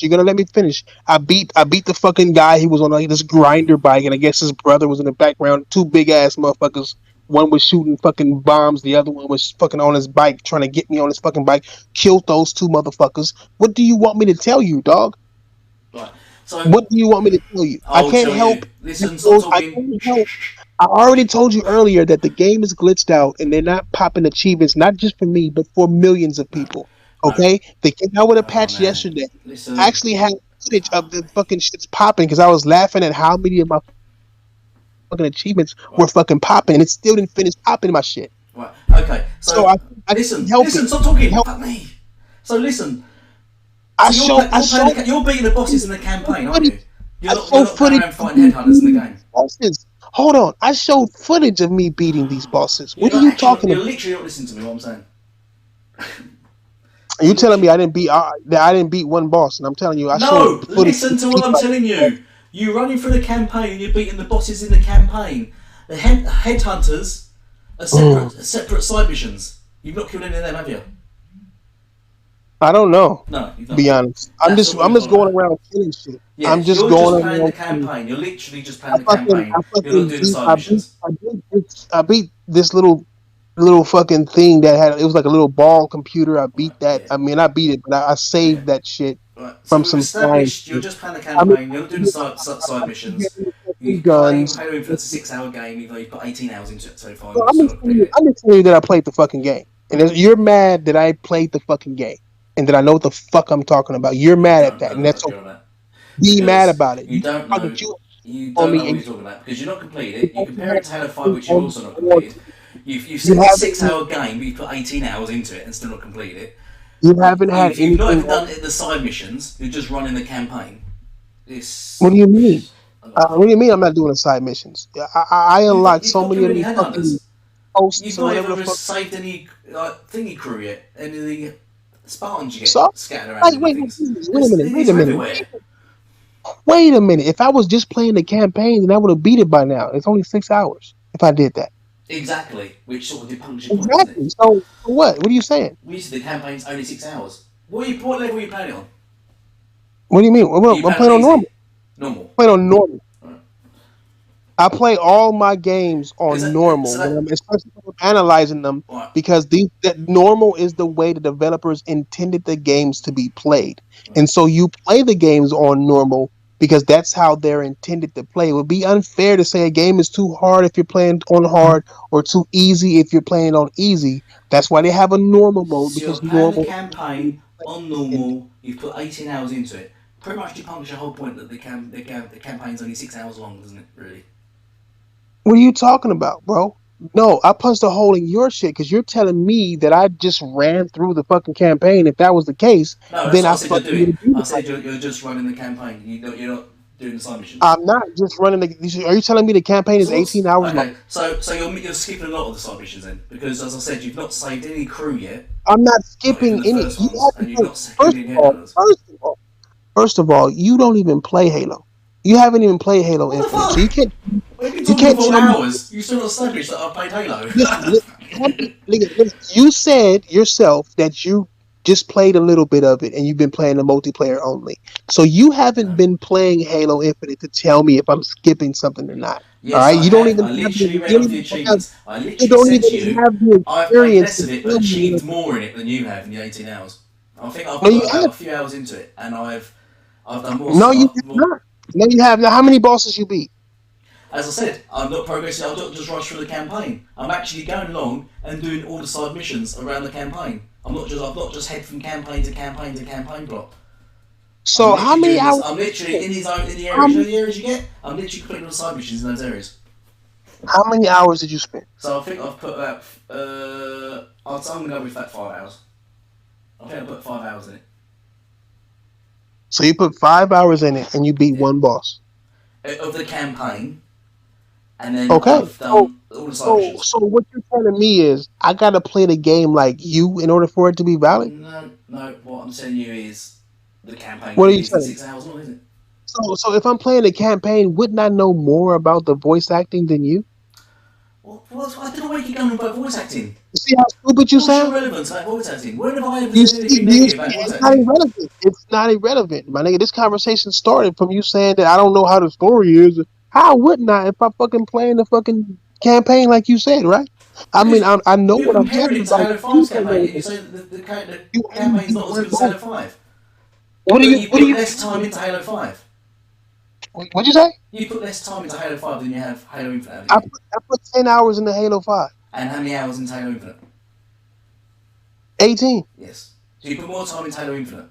C: you're gonna let me finish. I beat the fucking guy. He was on like this grinder bike, and I guess his brother was in the background. Two big ass motherfuckers. One was shooting fucking bombs. The other one was fucking on his bike, trying to get me on his fucking bike. Killed those two motherfuckers. What do you want me to tell you, dog?
A: Right. So
C: What do you want me to tell you? I
A: I'll
C: can't
A: tell you.
C: help.
A: Listen, stop
C: I
A: talking.
C: can't help. I already told you earlier that the game is glitched out and they're not popping achievements, not just for me, but for millions of
A: No,
C: people.
A: no.
C: Okay? They came out with a
A: Oh
C: patch
A: man.
C: yesterday. I
A: Listen.
C: actually had footage of the fucking shits popping because I was laughing at how many of my fucking achievements were
A: Right.
C: fucking popping and it still didn't finish popping my shit.
A: Right. Okay.
C: So
A: So
C: I couldn't
A: listen.
C: help it.
A: Listen. Stop
C: I couldn't
A: talking.
C: help
A: Fuck me. So listen.
C: I
A: So
C: show I show
A: you're beating the bosses in the campaign, aren't
C: footage.
A: you?
C: I
A: You're
C: show
A: not going
C: footage
A: around
C: of
A: fighting
C: me
A: headhunters in the
C: beating these
A: game.
C: bosses. Hold on. I showed footage of me beating these bosses. What are you talking
A: You're
C: about?
A: literally not listening to me. What I'm saying.
C: Are you
A: You're
C: telling me
A: literally.
C: that I didn't beat one boss? And I'm telling you, I showed
A: No,
C: footage.
A: listen to what I'm telling you. You're running through the campaign and you're beating the bosses in the campaign. The headhunters are separate side missions. You've not killed any of them, have you?
C: I don't know.
A: No, you've
C: To
A: not.
C: be honest,
A: That's not what
C: I'm
A: you're
C: just
A: talking
C: going
A: about.
C: around killing shit. I'm
A: Yes,
C: just
A: you're
C: going
A: just playing the
C: around killing.
A: campaign. You're literally just playing the campaign.
C: I
A: You're not
C: fucking
A: doing the
C: beat
A: side missions.
C: I beat this little fucking thing that had it was like a little ball computer. I
A: Right,
C: beat that.
A: yeah,
C: I mean, I beat it, but I
A: okay.
C: saved that shit
A: Right, so
C: from
A: we've
C: some flying
A: established you're
C: shit.
A: just playing the
C: I mean,
A: campaign. You're not doing the side missions.
C: getting fucking
A: You claim
C: guns.
A: Halo Infinite's a 6 hour game, even though you've put 18 hours into it so far and
C: So
A: you've still not completed it.
C: I'm just telling you that I played the fucking game, and you're mad that I played the fucking game, and that I know what the fuck I'm talking about. You're
A: You
C: mad at
A: don't
C: that,
A: know
C: and
A: the
C: that's
A: fuck you're
C: okay.
A: on about.
C: Be mad
A: Because
C: about it.
A: you don't know
C: You on me,
A: what
C: and
A: you're talking about because you're not completed
C: you
A: it. You
C: haven't
A: compare
C: had
A: it to Halo 5,
C: anything
A: which you've
C: on
A: also not
C: board.
A: completed. You've
C: You
A: said it's a
C: haven't
A: 6 hour game, but you've put 18 hours into it and still not completed it.
C: you haven't had
A: You've not
C: anything
A: even
C: on.
A: done the side missions. You're just running the campaign.
C: What
A: This.
C: do you mean? What do you mean I'm not doing the side missions? I unlocked
A: You've
C: so
A: not
C: many
A: killed
C: of
A: any
C: these fucking
A: headhunters.
C: posts
A: You've
C: or
A: not
C: whatever the
A: even
C: fuck.
A: saved any thingy crew yet. Any of the Spartans you get
C: So,
A: scattered around
C: like,
A: in the
C: wait,
A: things.
C: wait a minute,
A: These are everywhere.
C: wait a minute. If I was just playing the campaign, then I would have beat it by now. It's only 6 hours if I did that.
A: Exactly, which sort of depuncts your point, doesn't it?
C: Exactly. So, what? What are you saying?
A: We said the campaign's only 6 hours. What level are you playing on?
C: What do you mean?
A: Are you
C: I'm
A: playing on
C: playing on normal.
A: easy? Normal.
C: Playing on normal.
A: Right.
C: I play all my games
A: Is
C: on
A: that
C: normal
A: so
C: when
A: that
C: I'm especially when I'm analyzing them
A: right?
C: because that normal is the way the developers intended the games to be played.
A: Right.
C: And so you play the games on normal because that's how they're intended to play. It would be unfair to say a game is too hard if you're playing on hard or too easy if you're playing on easy. That's why they have a normal mode
A: So you're
C: because
A: playing the
C: normal is
A: campaign on
C: intended.
A: normal. You've put 18 hours into it. Pretty much depuncts your whole point that the campaign's only 6 hours long, doesn't it? Really?
C: What are you talking about, bro? No, I punched a hole in your shit because you're telling me that I just ran through the fucking campaign. If that was the case,
A: No, that's
C: then
A: what
C: I
A: I said you're
C: fucking would
A: doing.
C: have beat
A: I
C: it by
A: said you're just running the campaign. You're not doing the side missions.
C: I'm not just running the. Are you telling me the campaign is 18 hours long?
A: Okay, so you're skipping a lot of the side missions then, because as I said, you've not saved any crew yet.
C: I'm not
A: Not even
C: skipping
A: the
C: any.
A: first ones, and you've not killed any headhunters.
C: First of all, you don't even play Halo. You haven't even played Halo
A: What the
C: Infinite,
A: fuck?
C: so you can't.
A: We've been
C: You
A: talking
C: can't
A: for
C: tell me.
A: hours. You still not established that I've played Halo.
C: Listen, you said yourself that you just played a little bit of it and you've been playing the multiplayer only. So you haven't been playing Halo Infinite to tell me if I'm skipping something or not. All
A: Yes,
C: right,
A: I
C: you don't
A: have.
C: even
A: I
C: have
A: literally
C: the,
A: read
C: you
A: off
C: don't
A: the
C: even have,
A: achievements. I
C: you
A: literally
C: don't
A: said to
C: even
A: you,
C: have the
A: I've played
C: experience
A: less
C: to
A: of it, but
C: tell me.
A: achieved more in it than you have in the 18 hours. I think I've
C: No, you
A: put about
C: have.
A: a few hours into it, and I've done more.
C: No, you have not. No, you have. Now, how many bosses you beat?
A: As I said, I'm not progressing. I'm not just rush through the campaign. I'm actually going along and doing all the side missions around the campaign. I've not just head from campaign to campaign to campaign plot. I'm
C: So how
A: literally
C: many
A: doing this.
C: hours?
A: I'm literally in the
C: How
A: areas. You know
C: many,
A: the areas you get. I'm literally completing all the side missions in those areas.
C: how many hours did you spend?
A: So I think I've put about. I'm gonna go with that 5 hours. I think I put 5 hours in it.
C: So you put 5 hours in it and you beat
A: Yeah.
C: one boss.
A: Of the campaign, and then
C: Okay.
A: I've done all the side missions.
C: So what you're telling me is I gotta play the game like you in order for it to be valid?
A: No. What I'm telling you is the campaign
C: What are you
A: isn't
C: telling me?
A: 6 hours long, is it?
C: So if I'm playing the campaign, wouldn't I know more about the voice acting than you?
A: I don't know where you keep going about voice acting.
C: You see how stupid you
A: What's your
C: sound?
A: relevance about voice acting? When have I ever
C: You
A: said
C: see,
A: anything negative about voice
C: it's not
A: acting?
C: irrelevant. It's not irrelevant, my nigga. This conversation started from you saying that I don't know how the story is. How wouldn't I if I fucking playing the fucking campaign like you said, right? I mean,
A: Because
C: I know
A: you're
C: what I'm
A: comparing
C: talking
A: it to
C: about.
A: Halo
C: You
A: 5's
C: don't know
A: campaign,
C: what
A: and you say that the
C: you only
A: campaign's
C: beat
A: not as
C: one
A: good as
C: boss.
A: Halo 5.
C: What do
A: But
C: you
A: you
C: what do
A: put
C: you
A: less time into Halo 5.
C: what'd you say?
A: You put less time into Halo 5 than you have Halo Infinite, haven't
C: I
A: you?
C: put, I put 10 hours into Halo 5.
A: And how many hours into Halo Infinite?
C: 18.
A: Yes. So you put more time into Halo Infinite.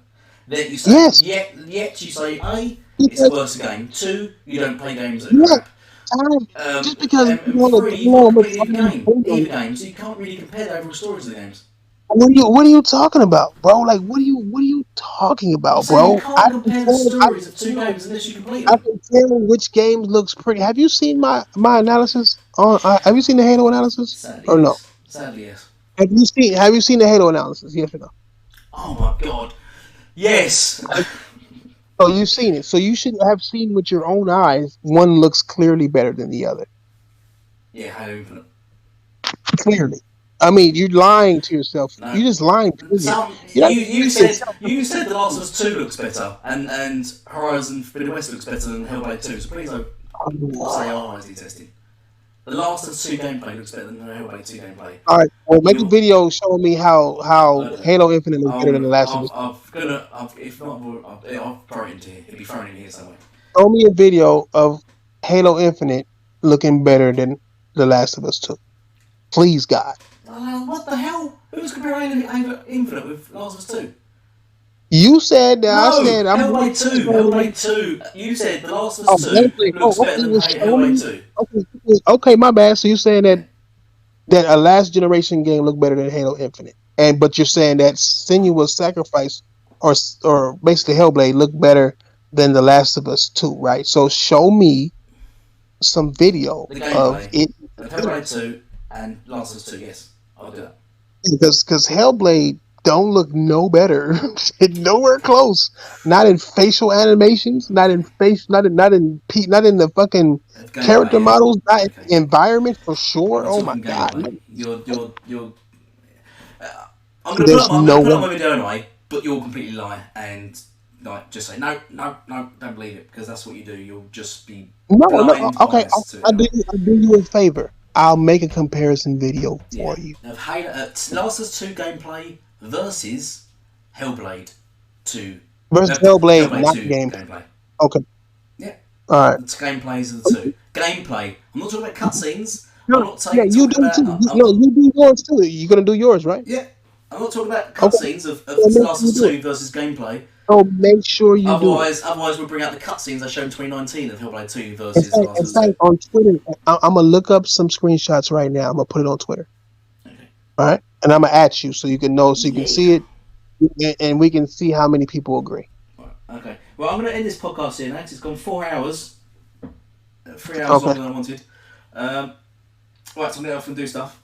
A: Then you say,
C: Yes.
A: yet you say, A, it's a
C: Because
A: worse game. 2, you don't play games that are
C: yeah,
A: crap.
C: time just because
A: And
C: you know
A: 3, you've not
C: how much
A: completed
C: time you spend on
A: either
C: it.
A: game, so you can't really compare the overall stories of the games.
C: What are you talking about, bro? Like what are you talking
A: I'm
C: about,
A: saying you
C: bro?
A: can't compare the stories of two games unless you complete
C: I
A: them.
C: can tell which game looks pretty. Have you seen my analysis on? Have you seen the Halo analysis
A: Sadly,
C: or no?
A: yes. Sadly, yes.
C: Have you seen the Halo analysis? Yes or no?
A: Oh my god. Yes!
C: So you've seen it. So you should have seen with your own eyes. One looks clearly better than the other.
A: Yeah, Halo Infinite.
C: Clearly. I mean, you're lying to yourself.
A: No.
C: You're just lying to me. You're not
A: You
C: lying to
A: said
C: yourself.
A: The Last of Us 2 looks better, and Horizon Forbidden West looks better than Hellblade 2, so please don't say I'm honestly testing. The Last of Us 2 gameplay looks better than the Hellblade 2 gameplay.
C: All right. Well, make a
A: You're,
C: video showing me how Halo Infinite is better than the Last of Us.
A: if not, I'll throw it into here. It'll be thrown in here somewhere.
C: Show me a video of Halo Infinite looking better than the Last of Us 2. Please, God.
A: What the hell? Who's comparing Halo Infinite with Last of Us 2?
C: You said that. I
A: No!
C: said I'm.
A: Hellblade 2! Hellblade 2! You said The Last of
C: Oh,
A: Us 2
C: gameplay. Oh,
A: looks
C: okay.
A: better than
C: Well, show
A: Hellblade
C: me.
A: 2.
C: Okay, okay, my bad. So you're saying
A: Yeah.
C: that a last generation game looked better than Halo Infinite, but you're saying that Senua's Sacrifice or basically Hellblade looked better than The Last of Us 2, right? So show me some video
A: The
C: of
A: gameplay
C: it
A: of Hellblade 2 and Last of Us 2, yes. I'll do that.
C: because Hellblade don't look no better, nowhere close. Not in facial animations, not in the fucking
A: Of gameplay,
C: character
A: yeah?
C: models, not in
A: Okay.
C: the environment for sure.
A: We're
C: Oh my
A: talking
C: god,
A: gameplay. You're.
C: there's
A: I'm
C: no
A: gonna put up
C: way.
A: my video anyway, but you'll completely lie and like just say no, don't believe it because that's what you do. You'll just be
C: No, no.
A: blind
C: Okay,
A: biased to it
C: I'll do
A: anyway.
C: you. I'll do you a favor. I'll make a comparison video
A: Yeah.
C: for you
A: Of Halo, Last of Us 2 gameplay versus Hellblade 2.
C: versus Hellblade,
A: Hellblade
C: not
A: 2
C: gameplay.
A: gameplay.
C: Okay,
A: Yeah.
C: all right.
A: The gameplays of the two. Gameplay. I'm not talking about cutscenes. I'm
C: No,
A: not
C: yeah, you
A: talking
C: do
A: about.
C: too. You do yours too. You're gonna do yours, right?
A: Yeah. I'm not talking about
C: Okay,
A: cutscenes of
C: so make
A: Last
C: sure
A: of
C: you
A: Us
C: do it.
A: 2 versus gameplay.
C: So make sure you do it.
A: Otherwise we'll bring out the cutscenes I showed in 2019 of Hellblade 2
C: In
A: versus
C: fact,
A: Last of Us 2.
C: on Twitter, I'm gonna look up some screenshots right now. I'm gonna put it on Twitter.
A: Okay.
C: All right, and I'm gonna at you so you can know, so you can
A: Yeah.
C: see it, and we can see how many people agree.
A: Right. Okay. Well, I'm going to end this podcast here now because it's gone 4 hours. 3 hours longer than I wanted. Right, so I'm going to off and do stuff.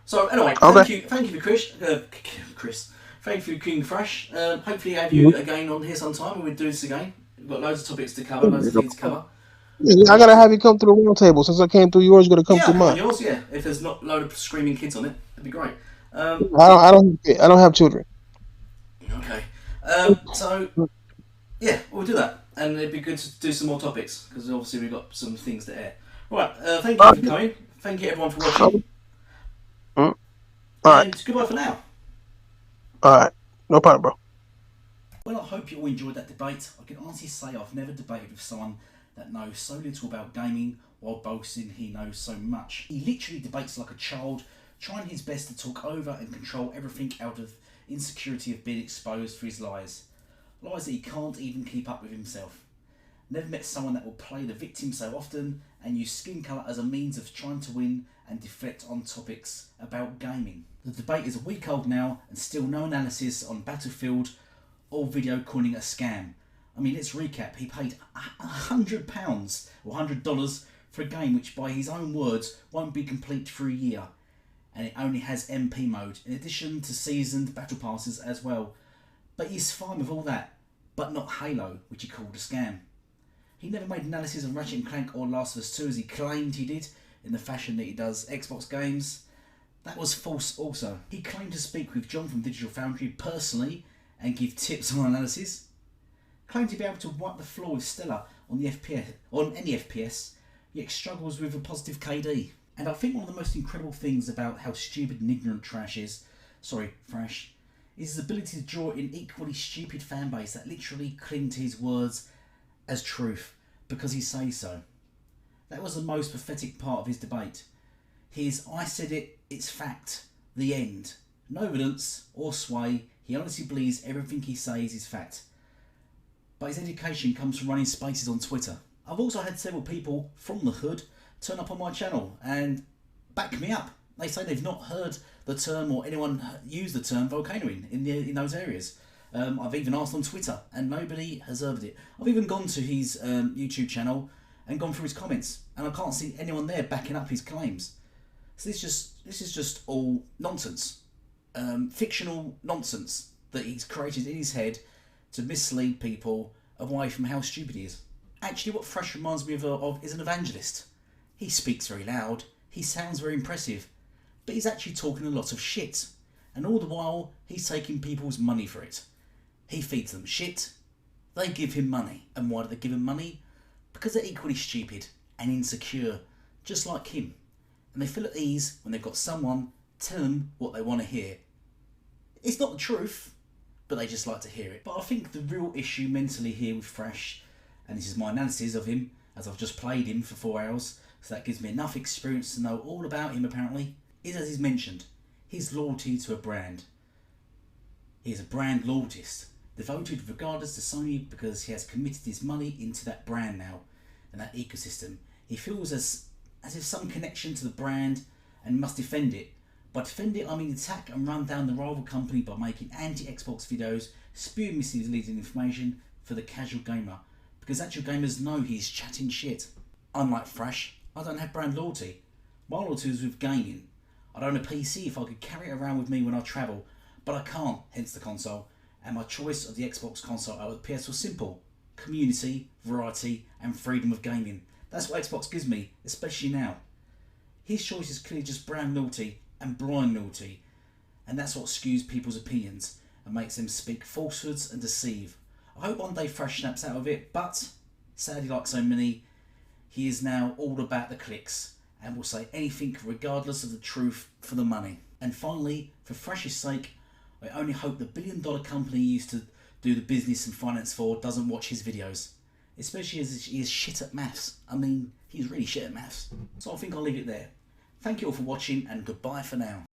A: So anyway, thank you for Chris. Thank you, King Thrash. Hopefully, have you again on here sometime, and we'll do this again. We've got loads of topics to cover, loads of things to cover.
C: Yeah, I gotta have you come through the round table. Since I came through yours, you gotta come through mine.
A: Yours, yeah. If there's not a load of screaming kids on it, it'd be great.
C: I don't have children.
A: Okay. So yeah, we'll do that, and it'd be good to do some more topics because obviously we've got some things to air. Right. Thank you for coming. Thank you everyone for watching.
C: All right.
A: Goodbye for now.
C: All right. No problem, bro.
A: Well, I hope you all enjoyed that debate. I can honestly say I've never debated with someone that knows so little about gaming while boasting he knows so much. He literally debates like a child, trying his best to talk over and control everything out of insecurity of being exposed for his lies. Lies that he can't even keep up with himself. Never met someone that will play the victim so often and use skin colour as a means of trying to win and deflect on topics about gaming. The debate is a week old now and still no analysis on Battlefield or video coining a scam. I mean, let's recap. He paid £100 or $100 for a game which, by his own words, won't be complete for a year. And it only has MP mode, in addition to seasoned battle passes as well. But he's fine with all that, but not Halo, which he called a scam. He never made analysis of Ratchet & Clank or Last of Us 2 as he claimed he did, in the fashion that he does Xbox games. That was false also. He claimed to speak with John from Digital Foundry personally and give tips on analysis. Claimed to be able to wipe the floor with Stella on any FPS, yet struggles with a positive KD. And I think one of the most incredible things about how stupid and ignorant Thrash is his ability to draw in equally stupid fanbase that literally cling to his words as truth because he says so. That was the most pathetic part of his debate. His "I said it, it's fact, the end." No evidence or sway, he honestly believes everything he says is fact. But his education comes from running spaces on Twitter. I've also had several people from the hood turn up on my channel and back me up. They say they've not heard the term or anyone use the term volcanoing in those areas. I've even asked on Twitter and nobody has heard it. I've even gone to his YouTube channel and gone through his comments and I can't see anyone there backing up his claims. So this is just all nonsense. Fictional nonsense that he's created in his head to mislead people away from how stupid he is. Actually, what Thrash reminds me of is an evangelist. He speaks very loud, he sounds very impressive, but he's actually talking a lot of shit. And all the while, he's taking people's money for it. He feeds them shit, they give him money. And why do they give him money? Because they're equally stupid and insecure, just like him. And they feel at ease when they've got someone tell them what they want to hear. It's not the truth, but they just like to hear it. But I think the real issue mentally here with Thrash, and this is my analysis of him, as I've just played him for 4 hours, so that gives me enough experience to know all about him apparently, is, as he's mentioned, his loyalty to a brand. He is a brand loyalist, devoted regardless to Sony because he has committed his money into that brand now, and that ecosystem. He feels as if some connection to the brand and must defend it. By defend it, I mean attack and run down the rival company by making anti-Xbox videos, spewing misleading information for the casual gamer. Because actual gamers know he's chatting shit. Unlike Thrash, I don't have brand loyalty. My loyalty is with gaming. I'd own a PC if I could carry it around with me when I travel, but I can't, hence the console. And my choice of the Xbox console over the PS was simple. Community, variety, and freedom of gaming. That's what Xbox gives me, especially now. His choice is clearly just brand loyalty and blind loyalty, and that's what skews people's opinions and makes them speak falsehoods and deceive. I hope one day Thrash snaps out of it, but sadly, like so many, he is now all about the clicks and will say anything regardless of the truth for the money. And finally, for Thrash's sake, I only hope the billion-dollar company he used to do the business and finance for doesn't watch his videos, especially as he is shit at maths. I mean, he's really shit at maths. So I think I'll leave it there. Thank you all for watching and goodbye for now.